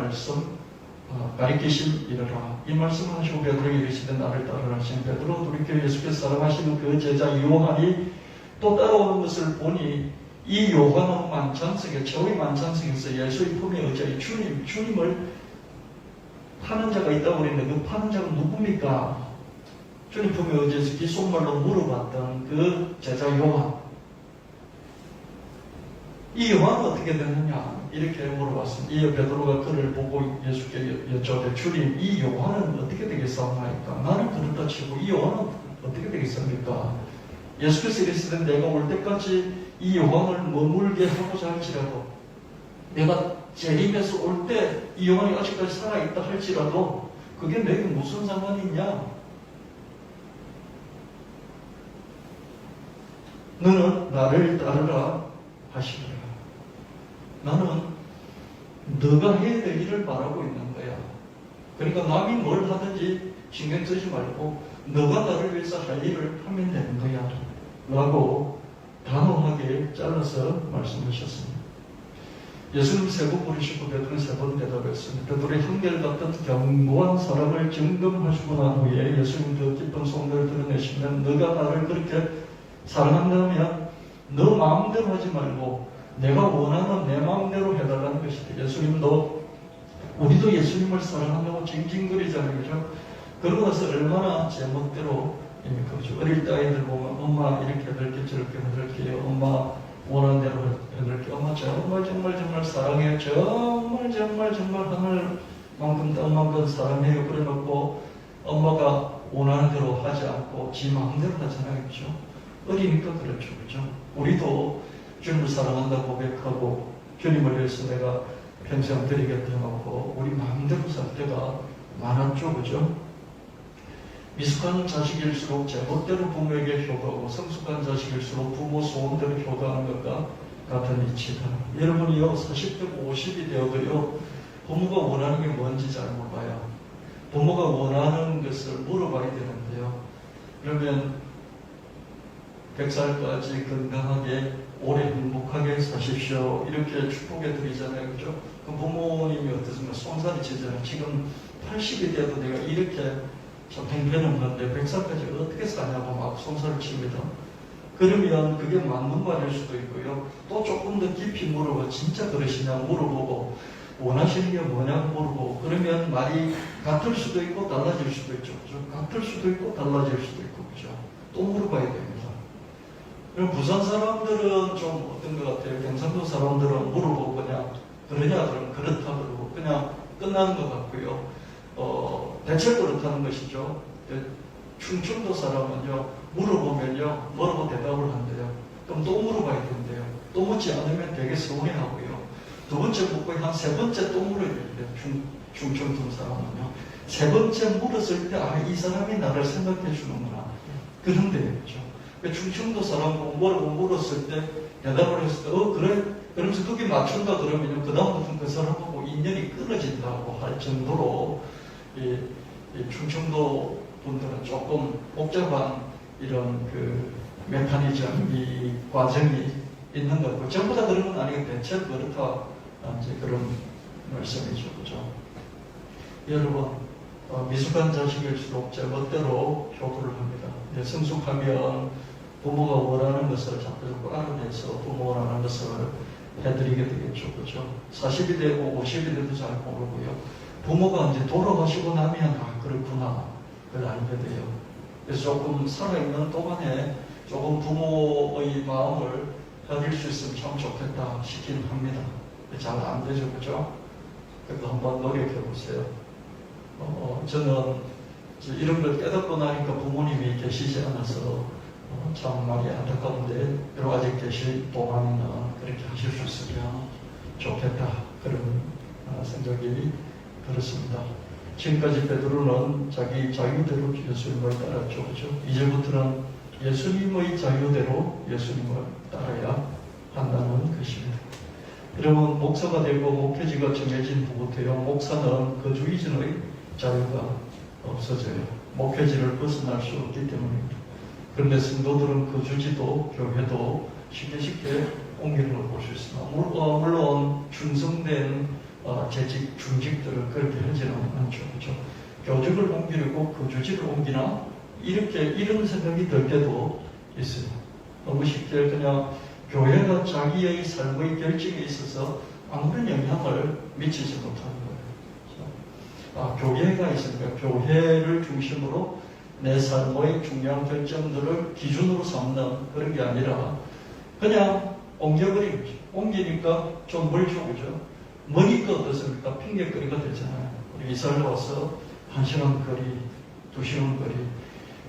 가리키시리라. 이 말씀을 하시고 베드로에게 이르시되 나를 따르라 하신 베드로 돌이켜 예수께서 사랑하시는 그 제자 요한이 또 따라오는 것을 보니 이 요한은 만찬석에 저의 만찬석에서 예수의 품에 의지하여 주님을 파는 자가 있다고 그랬는데 그 파는 자가 누굽니까? 주님 품에 의지해서 귓속말로 물어봤던 그 제자 요한. 이 요한은 어떻게 됐느냐? 이렇게 물어봤습니다. 이 베드로가 그를 보고 예수께 여쭤되 주님 이 요한은 어떻게 되겠사옵나이까? 나는 그렇다 치고 이 요한은 어떻게 되겠습니까? 예수께서 이르시되 내가 올 때까지 이 요한을 머물게 하고자 할지라도 내가 재림에서 올 때 이 요한이 아직까지 살아있다 할지라도 그게 내게 무슨 상관이 있냐? 너는 나를 따르라 하시더라. 나는 너가 해야 될 일을 바라고 있는 거야. 그러니까 남이 뭘 하든지 신경 쓰지 말고 너가 나를 위해서 할 일을 하면 되는 거야 라고 단호하게 잘라서 말씀하셨습니다. 예수님 세 번 부르시고 베드로는 세 번 대답했습니다. 베드로의 한결같은 견고한 사랑을 증거하시고 난 후에 예수님 그 깊은 속내를 드러내시면 너가 나를 그렇게 사랑한다면 너 마음대로 하지 말고 내가 원하는 내 마음대로 해달라는 것이다. 예수님도 우리도 예수님을 사랑한다고 징징거리잖아요. 그죠? 그러고 나서 얼마나 제멋대로 그렇죠. 어릴 때 아이들 보면 엄마 이렇게 해줄게 저렇게 해줄게요. 엄마 원하는 대로 해줄게. 엄마 정말 사랑해요. 정말 하늘만큼 땅만큼 사랑해요. 그래놓고 지 마음대로 하잖아요. 그죠? 어리니까 그렇죠. 그죠? 우리도 주님을 사랑한다 고백하고 주님을 위해서 내가 평생 드리겠다 해놓고 우리 마음대로 살 때가 많았죠. 그죠? 미숙한 자식일수록 제멋대로 부모에게 효도하고 성숙한 자식일수록 부모 소원대로 효도하는 것과 같은 이치다. 여러분이요 40대고 50이 되어도요 부모가 원하는 게 뭔지 잘 몰라요. 부모가 원하는 것을 물어봐야 되는데요. 그러면 100살까지 건강하게 오래 행복하게 사십시오 이렇게 축복해 드리잖아요. 그죠? 그 부모님이 어떻습니까? 손살이 치잖아요. 지금 80이 돼도 내가 이렇게 참 행편없는데 100살까지 어떻게 사냐고 막 손살을 칩니다. 그러면 그게 맞는 말일 수도 있고요. 또 조금 더 깊이 물어봐. 진짜 그러시냐 물어보고 원하시는 게 뭐냐고 물어보고 그러면 말이 같을 수도 있고 달라질 수도 있죠. 그죠? 같을 수도 있고 달라질 수도 있고 그죠? 또 물어봐야 됩니다. 그럼 부산 사람들은 좀 어떤 것 같아요? 경상도 사람들은 물어보고 그냥 그러냐 그러면 그렇다 그러고 그냥 끝나는 것 같고요. 대체 그렇다는 것이죠. 충청도 사람은요 물어보면요 뭐라고 대답을 한대요. 그럼 또 물어봐야 된대요. 또 묻지 않으면 되게 서운해하고요. 두 번째 묻고 한 세 번째 또 물어야 된대요. 충청도 사람은요. 세 번째 물었을 때 이 사람이 나를 생각해 주는구나. 그런데 그렇죠. 충청도 사람은 뭐라고 물었을 때 대답을 했을 때 그래? 그러면서 그게 맞춘다 그러면요 그 다음부터는 그 사람하고 인연이 끊어진다고 할 정도로 이 충청도 분들은 조금 복잡한 이런 그 메커니즘, 이 과정이 있는 거고 전부 다 그런 건 아니고 대체 그렇다 이제 그런 말씀이죠. 그죠? 여러분 미숙한 자식일수록 제 멋대로 효도를 합니다. 성숙하면 부모가 원하는 것을 자꾸 알아내서 부모 원하는 것을 해드리게 되겠죠. 그죠? 40이 되고 50이 돼도 잘 모르고요. 부모가 이제 돌아가시고 나면 그렇구나 그걸 알게 돼요. 그래서 조금 살아있는 동안에 조금 부모의 마음을 가질 수 있으면 참 좋겠다 싶긴 합니다. 잘 안 되죠. 그죠? 그래도 한번 노력해 보세요. 저는 이런 걸 깨닫고 나니까 부모님이 계시지 않아서 참 많이 안타까운데 여러 가지 계실 동안에는 그렇게 하실 수 있으면 좋겠다 그런 생각이 들었습니다. 지금까지 베드로는 자기 자유대로 예수님을 따랐죠. 그렇죠? 이제부터는 예수님의 자유대로 예수님을 따라야 한다는 것입니다. 여러분 목사가 되고 목회지가 정해진 후부터요 목사는 거주이전의 자유가 없어져요. 목회지를 벗어날 수 없기 때문입니다. 그런데 성도들은 거주지도 교회도 쉽게 옮기는 걸 볼 수 있습니다. 물론 충성된 재직 중직들은 그렇게 하지는 않죠. 그렇죠? 교직을 옮기려고 거주지를 옮기나 이런 생각이 들 때도 있어요. 너무 쉽게 그냥 교회가 자기의 삶의 결정에 있어서 아무런 영향을 미치지 못하는 거예요. 교회가 있으니까 교회를 중심으로 내 삶의 중요한 결정들을 기준으로 삼는 그런 게 아니라 그냥 옮겨버리는 거죠. 옮기니까 좀 멀죠. 그죠? 머니까 어떻습니까? 핑계거리가 되잖아요. 우리 이스라엘 와서 1시간 거리, 2시간 거리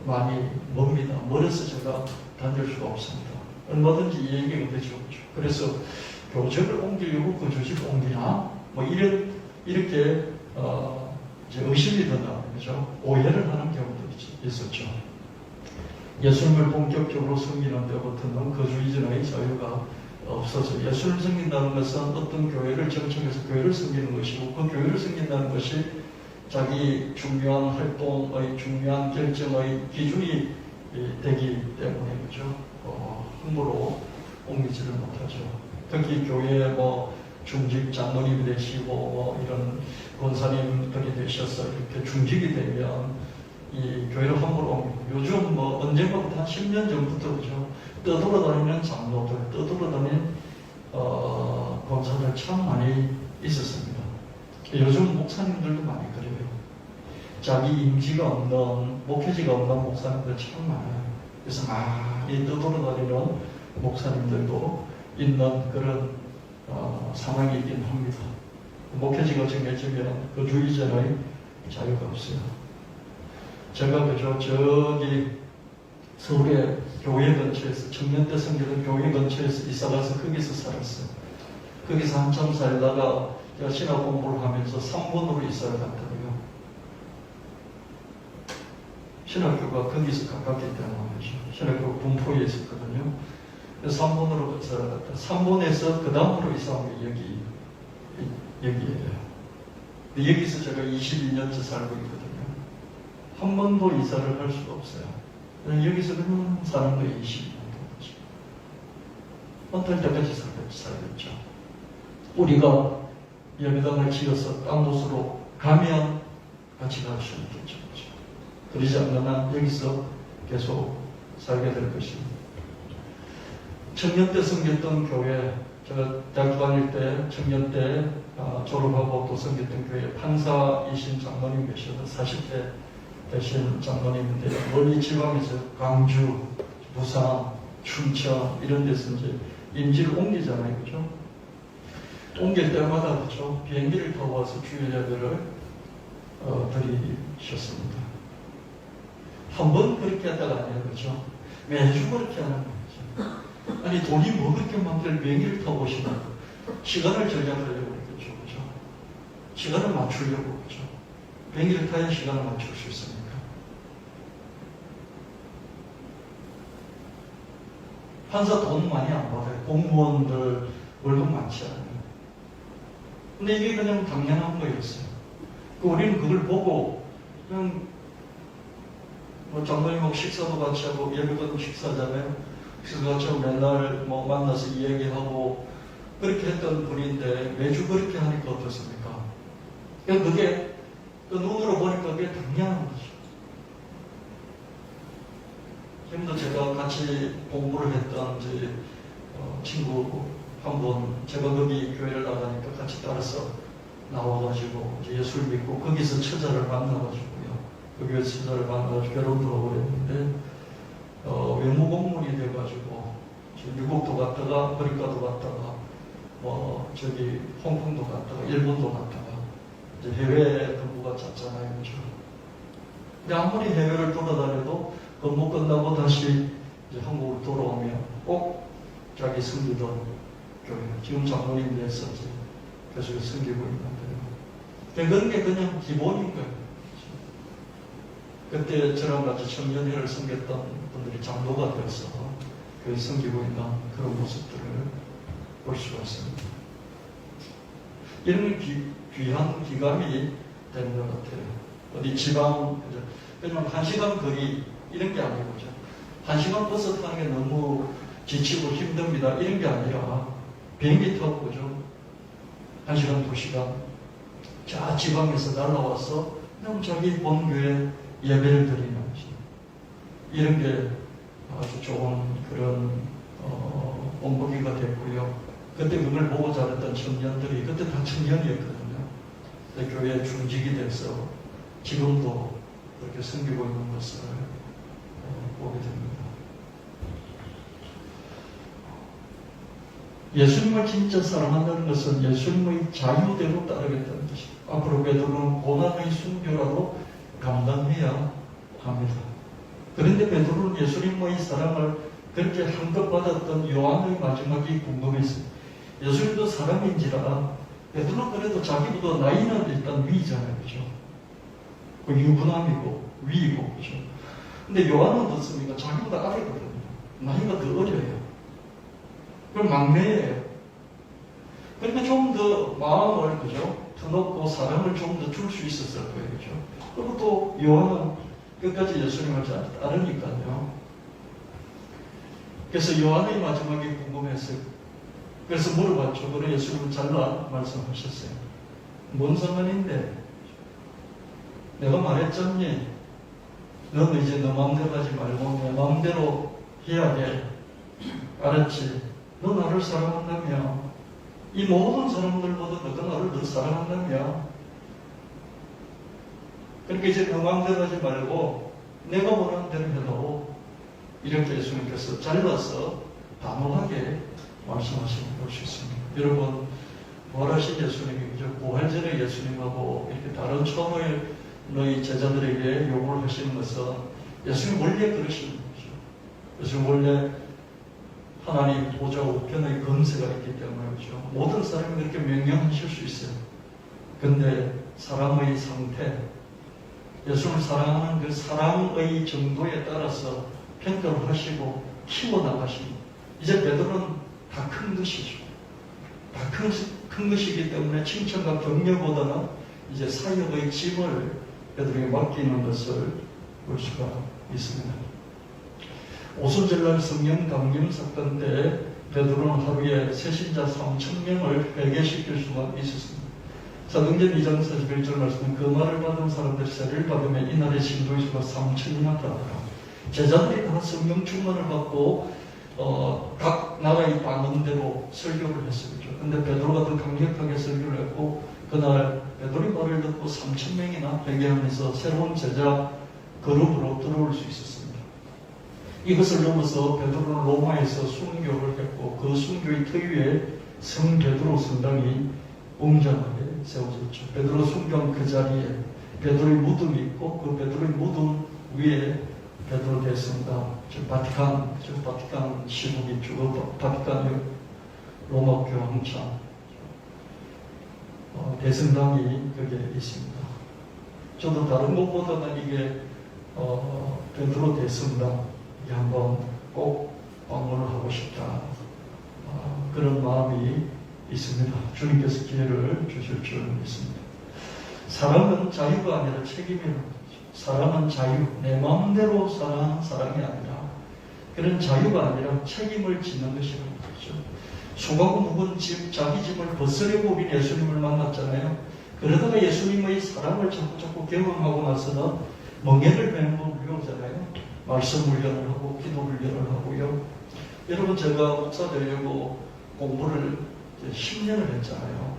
많이 멉니다. 멀어서 제가 다닐 수가 없습니다. 얼마든지 이 얘기가 되죠. 그래서 교직을 옮기려고 거주지를 옮기나? 이렇게 이제 의심이 든다. 그죠? 오해를 하는 경우도 있었죠. 예수님을 본격적으로 섬기는 때부터는 거주 이전의 자유가 없어서 예수를 섬긴다는 것은 어떤 교회를 정착해서 교회를 섬기는 것이고 그 교회를 섬긴다는 것이 자기 중요한 활동의 중요한 결정의 기준이 되기 때문에 그죠? 함부로 옮기지를 못하죠. 특히 교회에 중직 장로님이 되시고 이런 권사님들이 되셔서 이렇게 중직이 되면 이 교회를 함부로 옮기고 요즘 언젠가부터 한 10년 전부터 그죠? 떠돌아다니는 장로들, 떠돌아다니는 권사들 참 많이 있었습니다. 요즘 목사님들도 많이 그래요. 자기 임지가 없는, 목회지가 없는 목사님들 참 많아요. 그래서 많이 떠돌아다니는 목사님들도 있는 그런 상황이긴 합니다. 목회지가 정해지면 그 주의전의 자유가 없어요. 제가 그저 저기 서울의 교회 근처에서, 청년대 성교는 교회 근처에서 이사가서 거기서 살았어요. 거기서 한참 살다가 제가 신학 공부를 하면서 3번으로 이사를 갔더라고요. 신학교가 거기서 가깝기 때문에 말이죠. 신학교가 분포에 있었거든요. 그래서 3번으로 이사를 갔다. 3번에서 그 다음으로 이사한 게 여기예요. 근데 여기서 제가 22년째 살고 있거든요. 한 번도 이사를 할 수가 없어요. 여기서 그냥 사는 거예요. 22년 동안. 어떨 때까지 살겠죠. 우리가 예배당을 지어서 딴 곳으로 가면 같이 갈 수 있겠죠. 그러지 않는 한 여기서 계속 살게 될 것입니다. 청년 때 섬겼던 교회, 제가 대학 다닐 때 청년 때 졸업하고 또 섬겼던 교회 판사이신 장로님 계셔서 40대 되신 장로님인데, 멀리 지방에서 광주, 부산, 춘천 이런 데서 이제 임지를 옮기잖아요. 그죠? 옮길 때마다 그죠? 비행기를 타고 와서 주일 예배를 드리셨습니다. 한 번 그렇게 했다가 아니에요. 그죠? 매주 그렇게 하는 거죠. 아니, 돈이 뭐 그렇게 많길래 비행기를 타고 오시나? 시간을 절약하려고 그랬겠죠. 그죠? 시간을 맞추려고. 그죠? 비행기를 타야 시간을 맞출 수 있습니까? 판사 돈 많이 안 받아요. 공무원들 월급 많지 않아요. 근데 이게 그냥 당연한 거였어요. 우리는 그걸 보고 그냥 장로님하고 식사도 같이 하고, 예배도 식사잖아요. 식사 같이 하고 맨날 만나서 이야기하고 그렇게 했던 분인데 매주 그렇게 하니까 어떻습니까? 그게 그 눈으로 보니까 그게 당연한 거죠. 지금도 제가 같이 공부를 했던 친구 한 분, 제가 거기 교회를 나가니까 같이 따라서 나와가지고 예수를 믿고 거기서 처자를 만나가지고요. 그 교회 처자를 만나가지고 결혼도 하고 그랬는데 외무공무원이 돼가지고 미국도 갔다가 아메리카도 갔다가 홍콩도 갔다가 일본도 갔다가 이제 해외 근무가 잦잖아요. 그죠? 근데 아무리 해외를 돌아다녀도 근무 끝나고 다시 이제 한국으로 돌아오면 꼭 자기 섬기던 교회, 지금 장로님 돼서 계속 섬기고 있는데요. 그런 게 그냥 기본인 거예요. 그때 저랑 같이 청년회를 섬겼던 분들이 장로가 되어서 교회 섬기고 있는 그런 모습들을 볼 수가 있습니다. 이런 귀한 기감이 되는 것 같아요. 어디 지방, 그냥 1시간 거리 이런 게 아니고, 1시간 버스 타는 게 너무 지치고 힘듭니다. 이런 게 아니라 비행기 타고, 그죠? 1시간, 2시간. 자, 지방에서 날라와서 그냥 자기 본교회 예배를 드리는 거지. 이런 게 아주 좋은 그런 본보기가 됐고요. 그때 그걸 보고 자랐던 청년들이, 그때 다 청년이었거든요. 교회에 중직이 돼서 지금도 그렇게 섬기고 있는 것을 보게 됩니다. 예수님을 진짜 사랑한다는 것은 예수님의 자유대로 따르겠다는 것입니다. 앞으로 베드로는 고난의 순교라도 감당해야 합니다. 그런데 베드로는 예수님의 사랑을 그렇게 한껏 받았던 요한의 마지막이 궁금했습니다. 예수님도 사람인지라 베드로는 그래도 자기보다 나이는 일단 위잖아요. 그죠? 그 유부남이고 위이고, 그죠? 근데 요한은 어떻습니까? 자기보다 아래거든요. 나이가 더 어려요. 그럼 막내예요. 그러니까 좀 더 마음을, 그죠? 터놓고 사랑을 좀 더 줄 수 있었을 거예요. 그죠? 그리고 또 요한은 끝까지 예수님을 잘 따르니까요. 그래서 요한의 마지막이 궁금했어요. 그래서 물어봤죠. 그래 예수님은 잘라 말씀하셨어요. 뭔 상관인데? 내가 말했잖니. 너는 이제 너 마음대로 하지 말고 내 마음대로 해야 돼. 알았지? 너 나를 사랑한다며. 이 모든 사람들보다 너가 나를 더 사랑한다며. 그러니까 이제 너 마음대로 하지 말고 내가 원하는 대로 해도, 이렇게 예수님께서 잘라서 단호하게 말씀하시는 것이 있습니다. 여러분, 부활하신 예수님이 부활전의 예수님하고 이렇게 다른 처음의 너희 제자들에게 요구를 하시는 것은 예수님 원래 그러시는 거죠. 그래서 원래 하나님 보좌 우편의 권세가 있기 때문이죠. 모든 사람이 그렇게 명령하실 수 있어요. 근데 사람의 상태, 예수를 사랑하는 그 사랑의 정도에 따라서 평가를 하시고 키워나가시고, 이제 베드로는 다 큰 것이죠. 다 큰 것이기 때문에 칭찬과 격려보다는 이제 사역의 짐을 베드로에게 맡기는 것을 볼 수가 있습니다. 오순절날 성령 강림 사건 때 베드로는 하루에 새신자 3,000명을 회개시킬 수가 있었습니다. 사도행전 2장 41절 말씀은 그 말을 받은 사람들이 세례를 받으면 이날의 신도의 수가 3,000이나 되더라. 제자들이 다 성령 충만을 받고 각 나라의 방언대로 설교를 했습니다. 근데 베드로가 더 강력하게 설교를 했고, 그날 베드로의 말을 듣고 3,000명이나 회개하면서 새로운 제자 그룹으로 들어올 수 있었습니다. 이것을 넘어서 베드로는 로마에서 순교를 했고, 그 순교의 터위에 성 베드로 성당이 웅장하게 세워졌죠. 베드로 순교한 그 자리에 베드로의 무덤이 있고, 그 베드로의 무덤 위에 베드로 대성당, 즉 바티칸 시국이 있죠. 바티칸 로마 교황청 대성당이 거기에 있습니다. 저도 다른 곳보다는 이게 베드로 대성당 한번 꼭 방문을 하고 싶다, 그런 마음이 있습니다. 주님께서 기회를 주실 줄 믿습니다. 사랑은 자유가 아니라 책임이라는 거죠. 사랑은 자유, 내 마음대로 사랑하는 사랑이 아니라, 그런 자유가 아니라 책임을 지는 것이라는 거죠. 수고하고 묵은 집, 자기 집을 벗으려고 우리 예수님을 만났잖아요. 그러다가 예수님의 사랑을 자꾸 경험하고 나서는 멍에를 베는 거 무료잖아요. 말씀 훈련을 하고 기도 훈련을 하고요. 여러분, 제가 목사 되려고 공부를 10년을 했잖아요.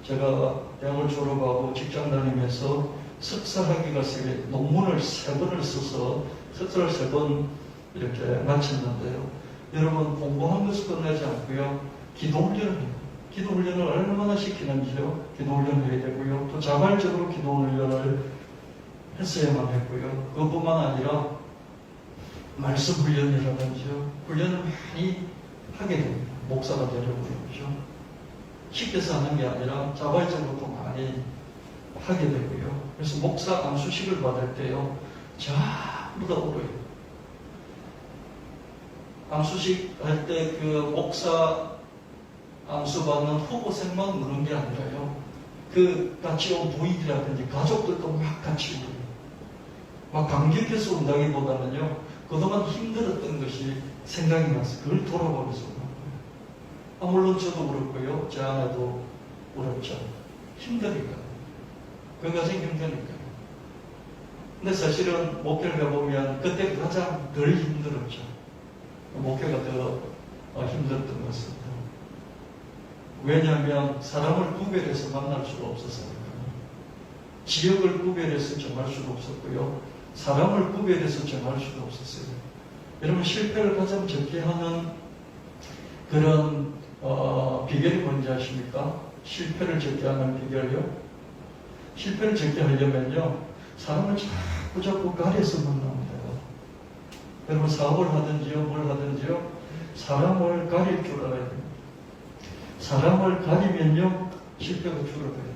제가 대학을 졸업하고 직장 다니면서 석사학위가 3개, 논문을 3번을 써서 석사를 3번 이렇게 마쳤는데요. 여러분, 공부한 것을 끝내지 않고요, 기도 훈련을 해요. 기도 훈련을 얼마나 시키는지요. 기도 훈련을 해야 되고요. 또 자발적으로 기도 훈련을 했어야만 했고요. 그것뿐만 아니라 말씀 훈련이라든지요, 훈련을 많이 하게 됩니다. 목사가 되려고 그러죠. 시켜서 하는 게 아니라 자발적으로 또 많이 하게 되고요. 그래서 목사 안수식을 받을 때요, 전부 다 울어요. 안수식 할 때 그 목사 안수 받는 후보생만 우는 게 아니라요, 그 같이 온 부인이라든지 가족들도 막 같이 울어요. 막 감격해서 운다기보다는요, 그동안 힘들었던 것이 생각이 나서 그걸 돌아보면서 우는 거예요. 물론 저도 울었고요, 제 아내도 울었죠. 힘드니까. 그 과정이 힘드니까. 근데 사실은 목회를 가보면 그때 가장 덜 힘들었죠. 목회가 더 힘들었던 것은. 왜냐하면 사람을 구별해서 만날 수가 없었으니까. 지역을 구별해서 정할 수가 없었고요. 사람을 구별해서 정할 수가 없었어요. 여러분, 실패를 가장 적게 하는 그런 비결이 뭔지 아십니까? 실패를 적게 하는 비결이요? 실패를 적게 하려면요, 사람을 자꾸 가려서 만나면 돼요. 여러분, 사업을 하든지요, 뭘 하든지요, 사람을 가릴 줄 알아야 됩니다. 사람을 가리면요, 실패가 줄어들어요.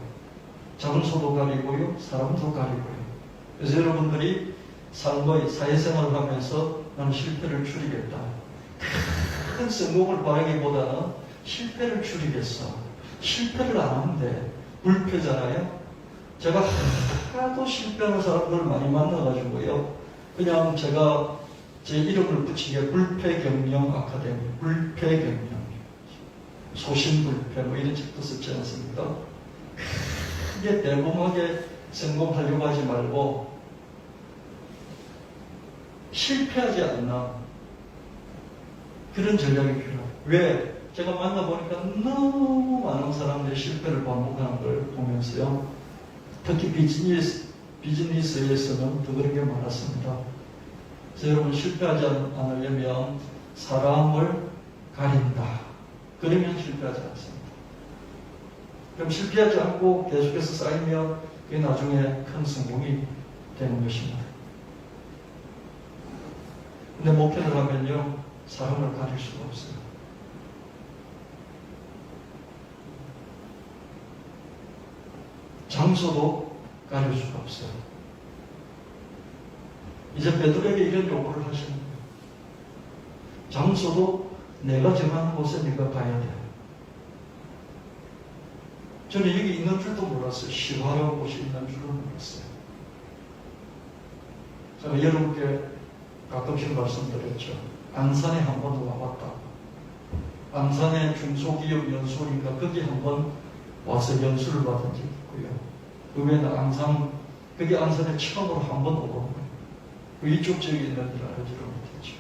장소도 가리고요, 사람도 가리고요. 그래서 여러분들이 삶의 사회생활을 하면서 나는 실패를 줄이겠다, 큰 성공을 바라기보다는 실패를 줄이겠어. 실패를 안 하는데 불패잖아요. 제가 하도 실패하는 사람들을 많이 만나가지고요, 그냥 제가 제 이름을 붙이게 불패경영 아카데미, 불패경영, 소신불패 뭐 이런 책도 썼지 않습니까? 크게 대범하게 성공하려고 하지 말고 실패하지 않나, 그런 전략이 필요해요. 왜? 제가 만나보니까 너무 많은 사람들이 실패를 반복하는 걸 보면서요, 특히 비즈니스에서는 더 그런 게 많았습니다. 그래서 여러분, 실패하지 않으려면 사람을 가린다. 그러면 실패하지 않습니다. 그럼 실패하지 않고 계속해서 쌓이면 그게 나중에 큰 성공이 되는 것입니다. 근데 목회를 하면요, 사람을 가릴 수가 없어요. 장소도 가릴 수가 없어요. 이제 베드로에게 이런 요구를 하시는 거예요. 장소도 내가 정하는 곳에 네가 가야 돼. 저는 여기 있는 줄도 몰랐어요. 시화라는 곳이 있는 줄은 몰랐어요. 제가 여러분께 가끔씩 말씀드렸죠. 안산에 한번 와봤다. 안산에 중소기업 연수니까 거기 한번 와서 연수를 받은 적이 있고요. 그 외에는 거기 안산에 처음으로 한번 오본 거예요. 이쪽 지역에 있는 줄 알지를 못했죠.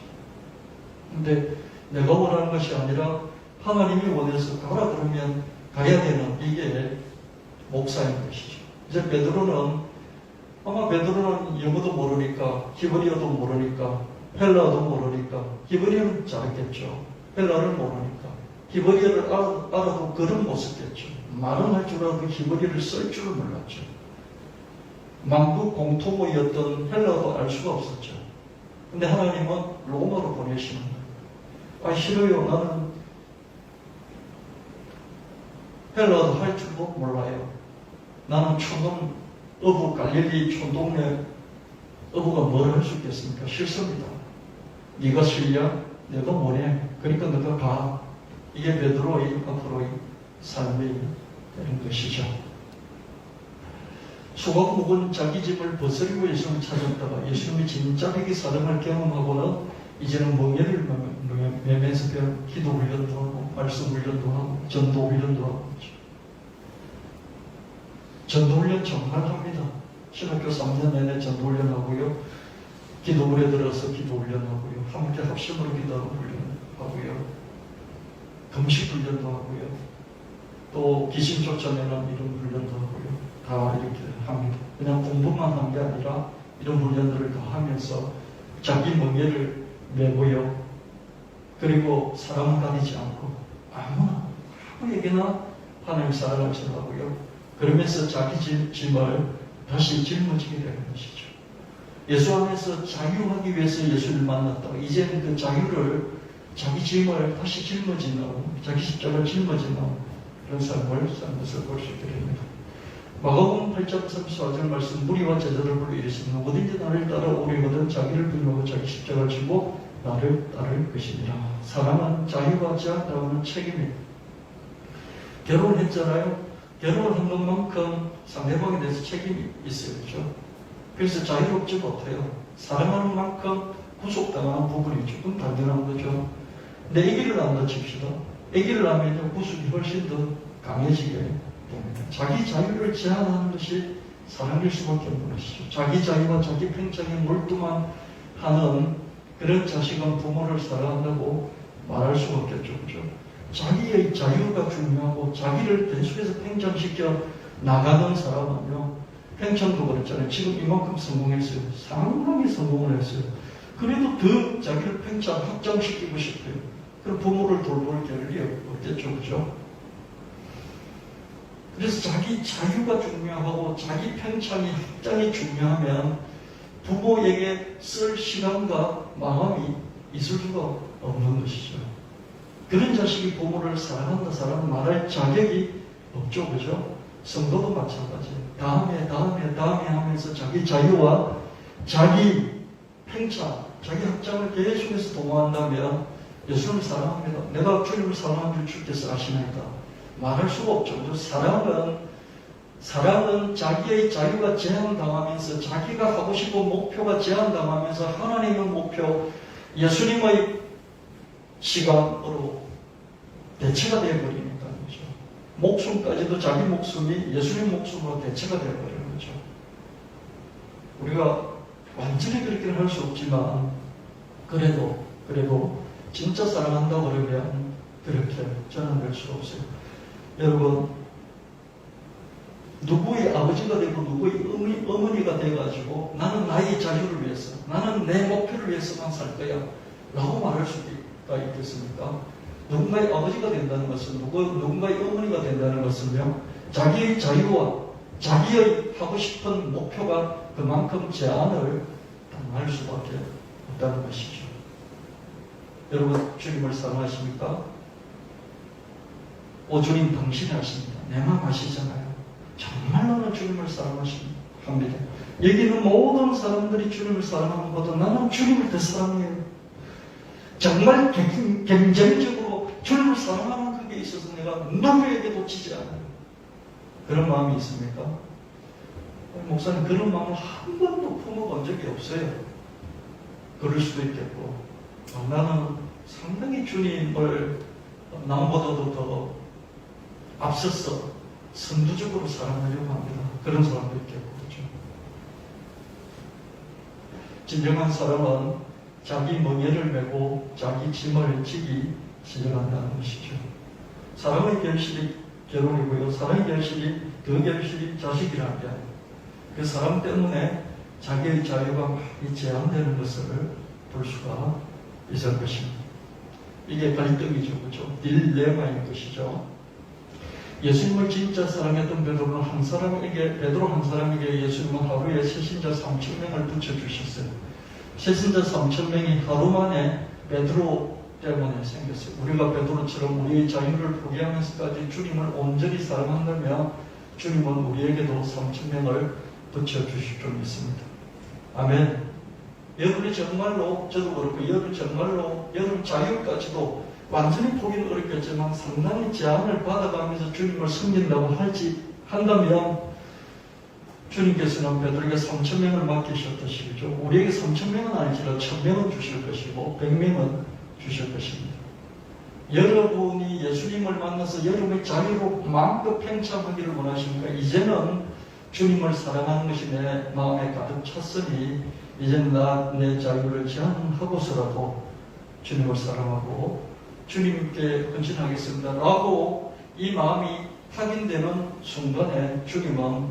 근데 내가 원하는 것이 아니라 하나님이 원해서 가라 그러면 가야 되는 이게 목사인 것이죠. 이제 베드로는 영어도 모르니까, 히브리어도 모르니까, 헬라어도 모르니까, 히브리어는 잘했겠죠. 헬라어를 모르니까, 히브리어를 알아도 글은 못 썼겠죠. 말은 할 줄 알아도 히브리어를 쓸 줄을 몰랐죠. 만국 공통어였던 헬라어도 알 수가 없었죠. 근데 하나님은 로마로 보내시는 거예요. 싫어요. 나는 헬라어도 할 줄도 몰라요. 나는 어부 갈릴리 촌동네 어부가 뭘 할 수 있겠습니까? 싫습니다. 네가 싫냐? 내가 뭐래? 그러니까 너가 가. 이게 베드로의 앞으로의 삶이 되는 것이죠. 수박 묵은 자기 집을 벗으리고 예수님을 찾았다가 예수님이 진짜 백이 사랑을 경험하고는 이제는 멍에를 매면서 기도 훈련도 하고 말씀 훈련도 하고 전도 훈련도 하고 전도 훈련 정말 합니다. 신학교 3년 내내 전도 훈련하고요. 기도물에 들어서 기도 훈련하고요. 함께 합심으로 기도하고 훈련하고요. 금식 훈련도 하고요. 또 귀신 쫓아내는 이런 훈련도 하고요. 다 이렇게 합니다. 그냥 공부만 한 게 아니라 이런 훈련들을 다 하면서 자기 멍에를 메고요. 그리고 사람을 가리지 않고 아무에게나 하나님 사랑을 전하고요. 그러면서 자기 짐을 다시 짊어지게 되는 것이죠. 예수 안에서 자유하기 위해서 예수를 만났다가 이제는 그 자유를 자기 짐을 다시 짊어지는 자기 십자가를 짊어지는 그런 삶을 사는 것을 볼 수 있게 됩니다. 마가복음 8장 34절 말씀 무리와 제자를 불러 이르시되 누구든지 나를 따라오려거든 자기를 부인하고 자기 십자가를 지고 나를 따를 것이니라. 사랑은 자유가 제한당하는 책임입니다. 결혼했잖아요. 결혼한 것만큼 상대방에 대해서 책임이 있어요. 그렇죠? 그래서 자유롭지 못해요. 사랑하는 만큼 구속당하는 부분이 조금 당연한 거죠. 근데 아기를 안 다칩시다. 아기를 낳으면 구속이 훨씬 더 강해지게 됩니다. 자기 자유를 제한하는 것이 사랑일 수밖에 없는 것이죠. 자기 자유와 자기 평창에 몰두만 하는 그런 자식은 부모를 사랑한다고 말할 수가 없겠죠. 그렇죠? 자기의 자유가 중요하고 자기를 계속해서 팽창시켜 나가는 사람은요. 팽창도 그랬잖아요. 지금 이만큼 성공했어요. 상당히 성공을 했어요. 그래도 더 자기를 확장시키고 싶어요. 그럼 부모를 돌볼 겨를이 없겠죠. 그렇죠? 그래서 자기 자유가 중요하고 자기 팽창이 확장이 중요하면 부모에게 쓸 시간과 마음이 있을 수가 없는 것이죠. 그런 자식이 부모를 사랑한다 말할 자격이 없죠. 그죠? 성도도 마찬가지예요. 다음에 하면서 자기 자유와 자기 팽창, 자기 확장을 계속해서 도모한다면 예수님을 사랑합니다. 내가 주님을 사랑하는 줄 주께서 아시나이다. 말할 수가 없죠. 사랑은 자기의 자유가 제한당하면서 자기가 하고 싶은 목표가 제한당하면서 하나님의 목표, 예수님의 시간으로 대체가 되어버리니까 거죠. 목숨까지도 자기 목숨이 예수님 목숨으로 대체가 되어버리는 거죠. 우리가 완전히 그렇게는 할 수 없지만 그래도 진짜 사랑한다 그러면 그렇게 전환될 수 없어요. 여러분, 누구의 아버지가 되고 누구의 어머니가 돼가지고 나는 나의 자유를 위해서, 나는 내 목표를 위해서만 살 거야 라고 말할 수가 있겠습니까? 누군가의 아버지가 된다는 것은, 누군가의 어머니가 된다는 것은요, 자기의 자유와 자기의 하고 싶은 목표가 그만큼 제한을 당할 수밖에 없다는 것이죠. 여러분 주님을 사랑하십니까? 오 주님 당신이 아십니다. 내 마음 아시잖아요. 정말 나는 주님을 사랑하십니다. 여기는 모든 사람들이 주님을 사랑하는 것보다 나는 주님을 더 사랑해요. 정말 경쟁적으로 주님을 사랑하는 그게 있어서 내가 누구에게도 지지 않아요. 그런 마음이 있습니까? 목사님 그런 마음을 한 번도 품어본 적이 없어요. 그럴 수도 있겠고 나는 상당히 주님을 남보다도 더 앞서서 선두적으로 사랑하려고 합니다. 그런 사람도 있겠고 그렇죠. 진정한 사랑은 자기 멍에를 메고 자기 짐을 지기 시작한다는 것이죠. 사랑의 결실이 결혼이고요. 사랑의 결실이 그 결실이 자식이라는 게 아니에요. 그 사람 때문에 자기의 자유가 많이 제한되는 것을 볼 수가 있을 것입니다. 이게 갈등이죠. 그렇죠? 딜레마인 것이죠. 예수님을 진짜 사랑했던 베드로 한 사람에게 예수님은 하루에 세신자 3,000명을 붙여주셨어요. 세신자 3,000명이 하루 만에 베드로 때문에 생겼어요. 우리가 베드로처럼 우리의 자유를 포기하면서까지 주님을 온전히 사랑한다면 주님은 우리에게도 3,000명을 붙여주실 줄 믿습니다. 아멘. 여러분이 정말로 저도 그렇고 여러분 정말로 여러분 자유까지도 완전히 포기는 어렵겠지만 상당히 제한을 받아가면서 주님을 섬긴다고 한다면 주님께서는 베드로에게 3,000명을 맡기셨듯이 그죠? 우리에게 3,000명은 아니지만 1,000명은 주실 것이고 100명은 주실 것입니다. 여러분이 예수님을 만나서 여러분의 자유로 마음껏 팽창하기를 원하십니까? 이제는 주님을 사랑하는 것이 내 마음에 가득 찼으니 이제는 내 자유를 제한하고서라도 주님을 사랑하고 주님께 헌신하겠습니다 라고 이 마음이 확인되는 순간에 주님은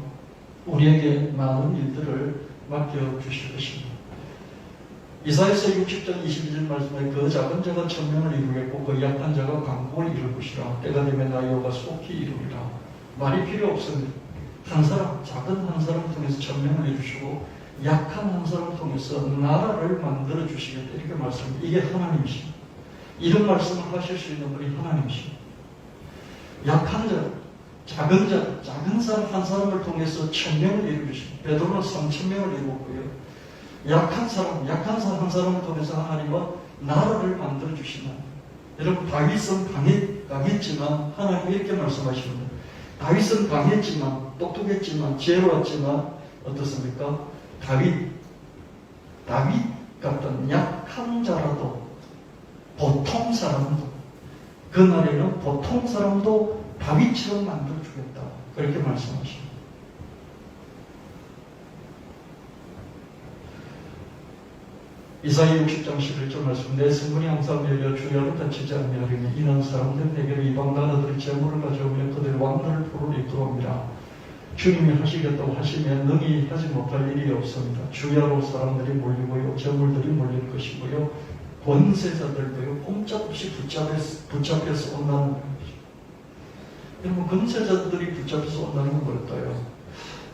우리에게 많은 일들을 맡겨주실 것입니다. 이사야서 60장 22절 말씀에 그 작은 자가 천명을 이루겠고 그 약한 자가 강국을 이룰 것이라. 때가 되면 나여호가 속히 이루리라. 말이 필요 없습니다. 한 사람, 작은 한 사람 통해서 천명을 이루시고 약한 한 사람 통해서 나라를 만들어 주시겠다 이렇게 말씀합니다. 이게 하나님이십니다. 이런 말씀을 하실 수 있는 분이 하나님이십니다. 약한 자, 작은 사람 한 사람을 통해서 1,000명을 이루십니다. 베드로는 3,000명을 이루었고요. 약한 사람 한 사람을 통해서 하나님은 나라를 만들어 주신다. 여러분 다윗은 강했지만 하나님이 이렇게 말씀하십니다. 다윗은 강했지만 똑똑했지만 지혜로웠지만 어떻습니까? 다윗 같은 약한 자라도 보통 사람도 그날에는 보통 사람도 다윗처럼 만들어주겠다. 그렇게 말씀하십니다. 이사야 60장 11절 말씀 내 성문이 항상 열려 주야로 닫히지 아니하리니 이는 사람들 내게로 이방 나라들이 재물을 가져오며 그들의 왕들을 포로로 이끌어옵니다. 주님이 하시겠다고 하시면 능히 하지 못할 일이 없습니다. 주야로 사람들이 몰리고요. 재물들이 몰릴 것이고요. 권세자들도요. 꼼짝없이 붙잡혀서 온다는 거죠. 여러분 권세자들이 붙잡혀서 온다는 건 뭘까요?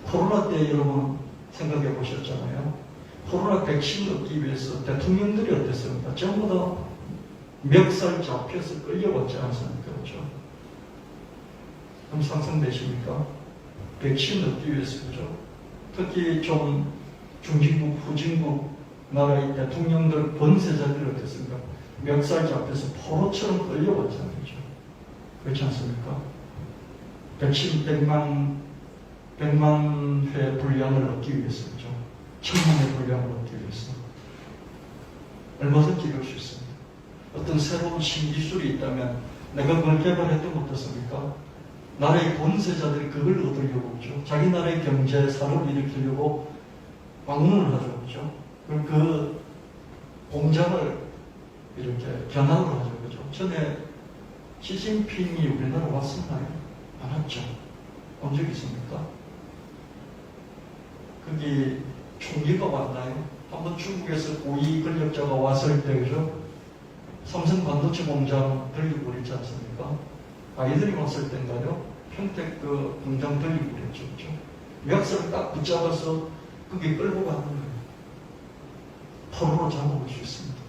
코로나 때 여러분 생각해 보셨잖아요. 코로나 백신 얻기 위해서 대통령들이 어땠습니까? 전부 다 멱살 잡혀서 끌려왔지 않습니까? 그렇죠? 그럼 상상되십니까? 백신 얻기 위해서 그죠? 특히 좀 중진국, 후진국 나라의 대통령들, 권세자들이 어땠습니까? 멱살 잡혀서 포로처럼 끌려왔잖아요. 그렇죠? 그렇지 않습니까? 백신 100만 회 분량을 얻기 위해서 그죠? 1000만의 분량을 얻기 위해서 얼마든지 이룰 수 있습니다. 어떤 새로운 신기술이 있다면 내가 그걸 개발했던 어떻습니까? 나라의 권세자들이 그걸 얻으려고 그죠? 자기 나라의 경제, 산업을 일으키려고 방문을 하죠. 그죠? 그럼 그 공장을 이렇게 견학을 하죠. 그죠? 전에 시진핑이 우리나라 왔었나요? 안 왔죠. 온 적 있습니까? 거기 총리가 왔나요? 한번 중국에서 고위 권력자가 왔을 때, 그죠? 삼성 반도체 공장 들리고 그랬지 않습니까? 아이들이 왔을 때인가요? 평택 그 공장 들리고 그랬죠. 그죠? 멱살을 딱 붙잡아서 거기 끌고 가는 거예요. 포로로 잡아볼 수 있습니다.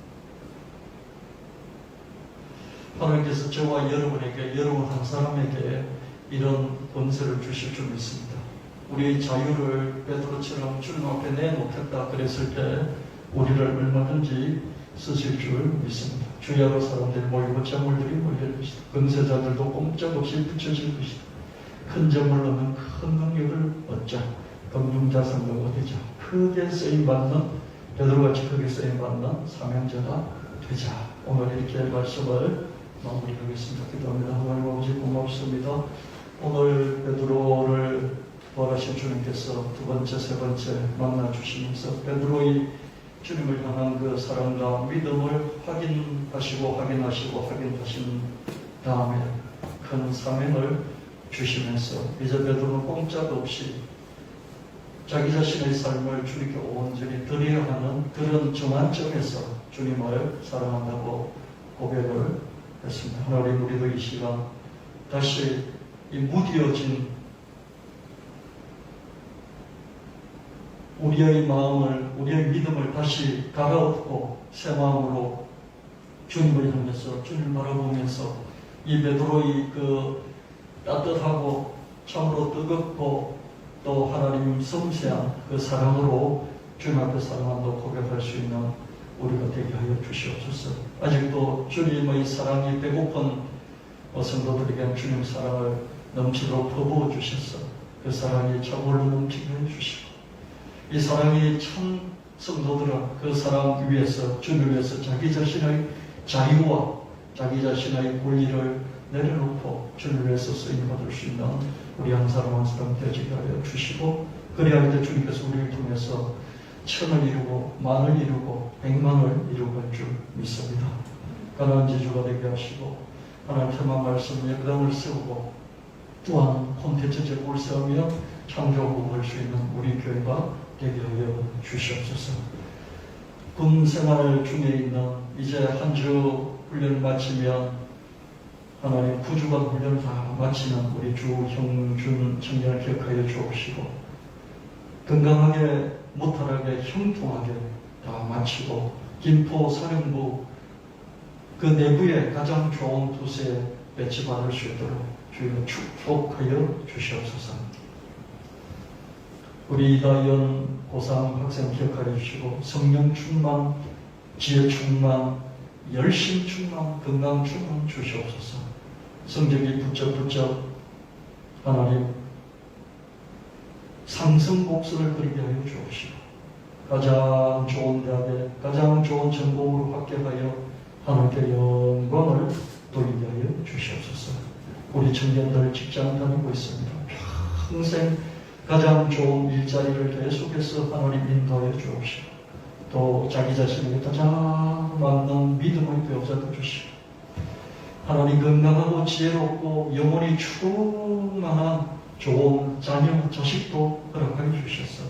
하나님께서 저와 여러분에게, 여러분 한 사람에게 이런 은사를 주실 줄 믿습니다. 우리의 자유를 베드로처럼 주님 앞에 내놓겠다 그랬을 때 우리를 얼마든지 쓰실 줄 믿습니다. 주야로 사람들이 모이고 재물들이 몰릴 것이다. 금세자들도 꼼짝없이 붙여질 것이다. 큰 재물 넣으면 큰 능력을 얻자. 금융자산도 얻자. 크게 쓰임받는, 베드로같이 크게 쓰임받는 사명자가 되자. 오늘 이렇게 말씀을 마무리하겠습니다. 기도합니다. 하나님 아버지 고맙습니다. 오늘 베드로를 부활하신 주님께서 두 번째, 세 번째 만나주시면서 베드로의 주님을 향한 그 사랑과 믿음을 확인하신 다음에 큰 사명을 주시면서 이제 베드로는 꼼짝없이 자기 자신의 삶을 주님께 온전히 드려야 하는 그런 정한점에서 주님을 사랑한다고 고백을 했습니다. 하나님, 우리도 이 시간 다시 이 무뎌진 우리의 마음을, 우리의 믿음을 다시 갈아엎고 새 마음으로 주님을 향해서, 주님을 바라보면서 이 베드로의 그 따뜻하고 참으로 뜨겁고 또 하나님 섬세한 그 사랑으로 주님 앞에 사랑한다고 고백할 수 있는 우리가 되게 하여 주시옵소서. 아직도 주님의 사랑이 배고픈 성도들에게 주님 사랑을 넘치도록 퍼부어 주셔서 그 사랑이 참으로 넘치게 해주시고 이 사랑이 참 성도들은 그 사랑 위에서, 주님을 위해서 자기 자신의 자유와 자기 자신의 권리를 내려놓고 주님을 위해서 쓰임받을 수 있는 우리 한 사람 한 사람 되지게 하여 주시고, 그래야 할 때 주님께서 우리를 통해서 천을 이루고 만을 이루고 백만을 이루고 할 줄 믿습니다. 가난한 지주가 되게 하시고 하나님 태만 말씀 예배당을 세우고 또한 콘텐츠 제국을 세우며 창조하고 할 수 있는 우리 교회가 되게 하여 주시옵소서. 군 생활 중에 있는 이제 한 주 훈련을 마치면 하나님 9주간 훈련을 다 마치는 우리 주형준 청년을 기억하여 주옵시고 건강하게 무탈하게 형통하게 다 마치고 김포 사령부 그 내부에 가장 좋은 부서에 배치받을 수 있도록 주여 축복하여 주시옵소서. 우리 이다연 고3 학생 기억하여 주시고 성령 충만, 지혜 충만, 열심 충만, 건강 충만 주시옵소서. 성적이 부쩍부쩍 하나님 상승 곡선을 그리게 하여 주옵시고 가장 좋은 대학에 가장 좋은 전공으로 합격하여 하나님께 영광을 돌리게 하여 주시옵소서. 우리 청년들 직장 다니고 있습니다. 평생 가장 좋은 일자리를 계속해서 하나님 인도하여 주옵시고 또 자기 자신에게 가장 맞는 믿음의 배우자도 주시고 하나님 건강하고 지혜롭고 영혼이 충만한 좋은 자녀, 자식도 허락하여 주셔서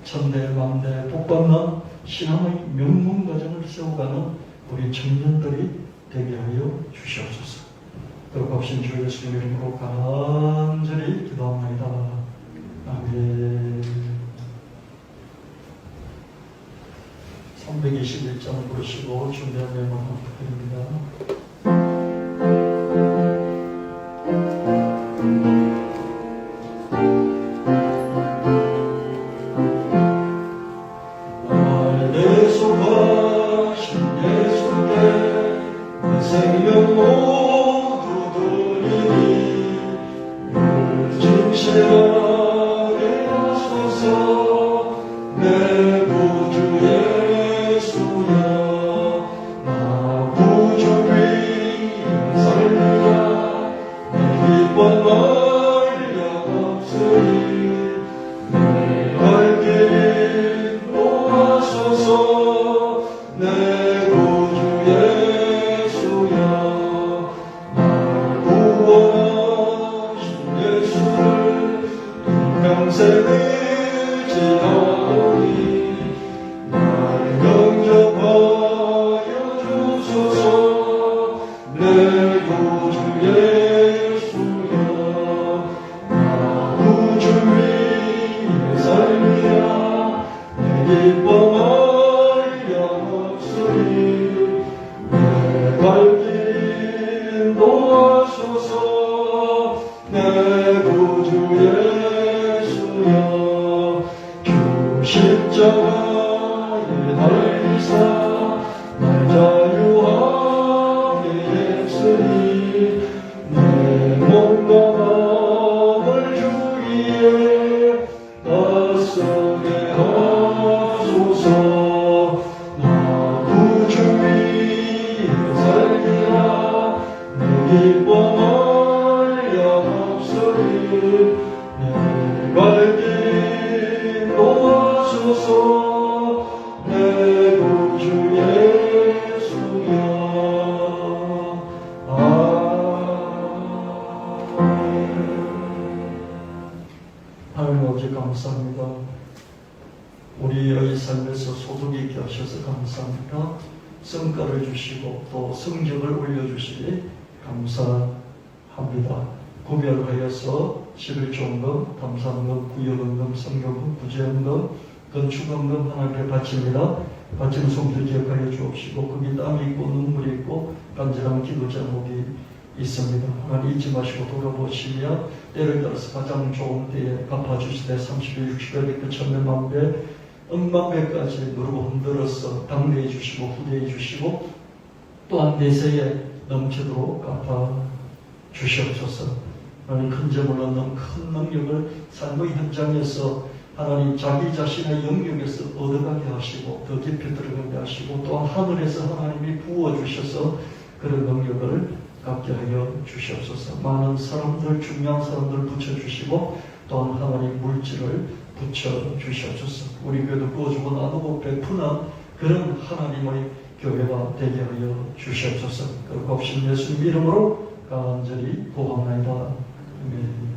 천대 만대 복받는 신앙의 명문가정을 세워가는 우리 청년들이 되게 하여 주시옵소서. 거룩하신 주 예수님 이름으로 간절히 기도합니다. 아멘. 321장 부르시고 준비한 내용을 부탁드립니다. 내 구주 예수야, 나 구주 감사합니다. 우리의 삶에서 소득이 있게 하셔서 감사합니다. 성과를 주시고 또 성적을 올려주시니 감사합니다. 구별하여서 11조원금, 담산금, 구역원금, 성교금, 부재원금, 건축원금 하나님께 바칩니다. 바치는 손길 기억하여 주옵시고 거기 땀이 있고 눈물이 있고 간절한 기도 제목이 있습니다. 하나님 잊지 마시고 돌아보시며 때를 따라서 가장 좋은 때에 갚아주시되 30배, 60배, 100배, 1000배, 1000배, 억만배까지 누르고 흔들어서 당대해 주시고 후대해 주시고 또한 내세에 넘치도록 갚아주시옵소서. 하나님 큰 점을 얻는 큰 능력을 삶의 현장에서 하나님 자기 자신의 영역에서 얻어가게 하시고 더 깊이 들어가게 하시고 또한 하늘에서 하나님이 부어주셔서 그런 능력을 갖게 하여 주시옵소서. 많은 사람들, 중요한 사람들 붙여주시고 또한 하나님 물질을 붙여주시옵소서. 우리 교회도 부어주고 나누고 베푸는 그런 하나님의 교회가 되게 하여 주시옵소서. 그리고 없인 예수님 이름으로 간절히 구하옵나이다. 아멘.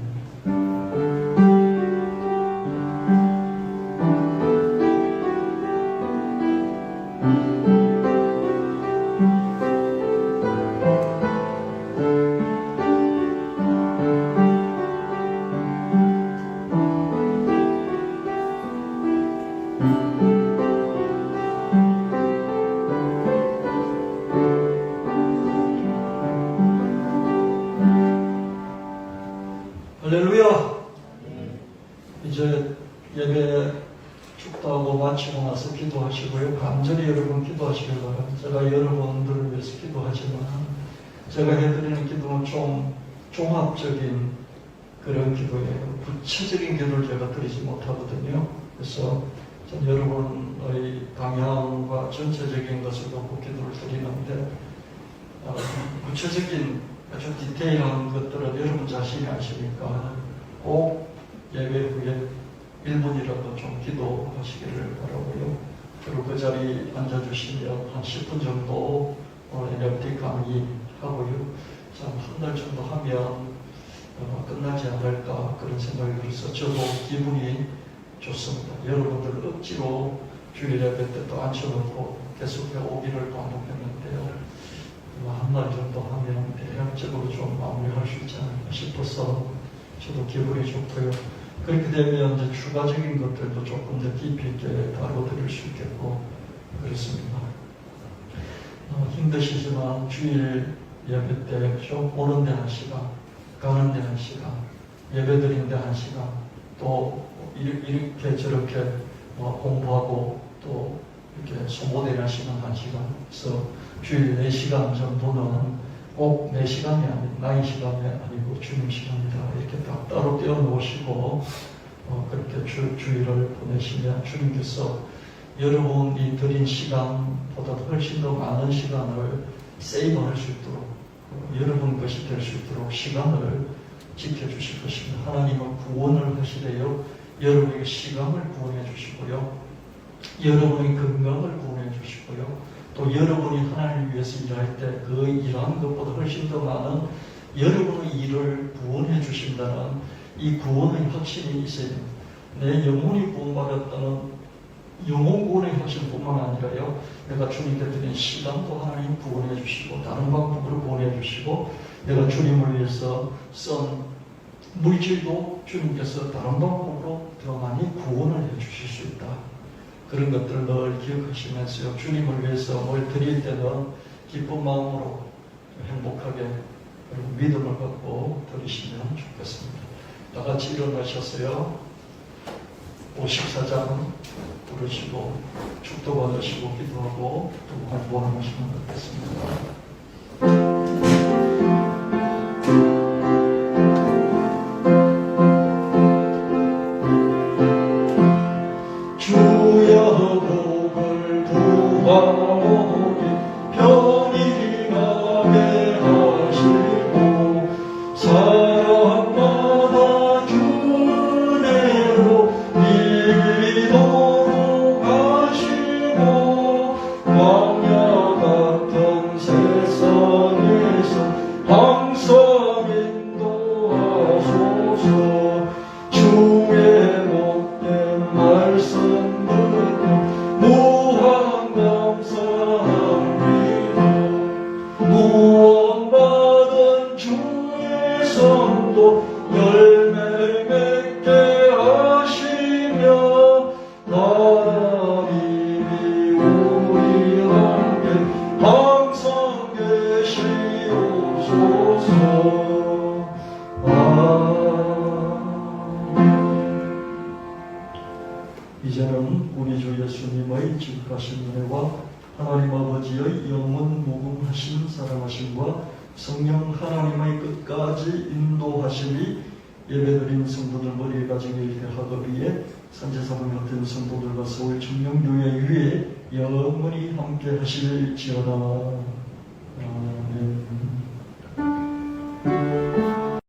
할렐루야! 이제 예배 축도하고 마치고 나서 기도하시고요. 간절히 여러분 기도하시길 바랍니다. 제가 여러분들을 위해서 기도하지만 제가 해드리는 기도는 좀 종합적인 그런 기도예요. 구체적인 기도를 제가 드리지 못하거든요. 그래서 전 여러분의 방향과 전체적인 것을 놓고 기도를 드리는데 구체적인 아주 디테일한 것들은 여러분 자신이 아시니까 꼭 예배 후에 1분이라도 좀 기도하시기를 바라고요. 그리고 그 자리에 앉아주시면 한 10분 정도 오늘 NLT 강의하고요. 한 달 정도 하면 끝나지 않을까 그런 생각이 들어서 저도 기분이 좋습니다. 여러분들 억지로 주일 예배 때 또 앉혀놓고 계속해 오기를 반복했는데요. 한 달 정도 하면 대략적으로 좀 마무리할 수 있지 않을까 싶어서 저도 기분이 좋고요. 그렇게 되면 이제 추가적인 것들도 조금 더 깊이 있게 다뤄드릴 수 있겠고 그렇습니다. 힘드시지만 주일 예배 때 좀 오는 데 한 시간, 가는 데 한 시간, 예배 드리는 데 한 시간, 또 이렇게 저렇게 공부하고 또 이렇게 소모되는 시간 한 시간, 그래서 주일 4시간 정도는 꼭 내 시간이 아니고 나의 시간이 아니고 주님 시간이다 이렇게 딱 따로 떼어놓으시고 그렇게 주일을 보내시면 주님께서 여러분이 드린 시간보다 훨씬 더 많은 시간을 세이브할 수 있도록 여러분 것이 될 수 있도록 시간을 지켜주실 것입니다. 하나님은 구원을 하시래요. 여러분에게 시간을 구원해 주시고요. 여러분의 건강을 구원해 주시고요. 또 여러분이 하나님을 위해서 일할 때 그 일하는 것보다 훨씬 더 많은 여러분의 일을 구원해 주신다는 이 구원의 확신이 있어야 됩니다. 내 영혼이 구원받았다는 영혼 구원의 확신뿐만 아니라요. 내가 주님께 드린 시간도 하나님 구원해 주시고 다른 방법으로 구원해 주시고 내가 주님을 위해서 쓴 물질도 주님께서 다른 방법으로 더 많이 구원을 해 주실 수 있다. 그런 것들을 늘 기억하시면서요. 주님을 위해서 뭘 드릴 때는 기쁜 마음으로 행복하게 그리고 믿음을 갖고 드리시면 좋겠습니다. 다 같이 일어나셔서요. 54장 부르시고 축도 받으시고 기도하고 또 공부하시면 좋겠습니다. 주의 목 이제는 우리 주 예수님의 지극하신 은혜와 하나님 아버지의 영원 무궁하신 사랑하심과 성령 하나님의 끝까지 인도하심이 예배드린 성도들 머리에 가지게 이렇게 하급위에 산지사분 같은 성도들과 서울 청년교회 위에 영원히 함께 하실지어다. 아멘.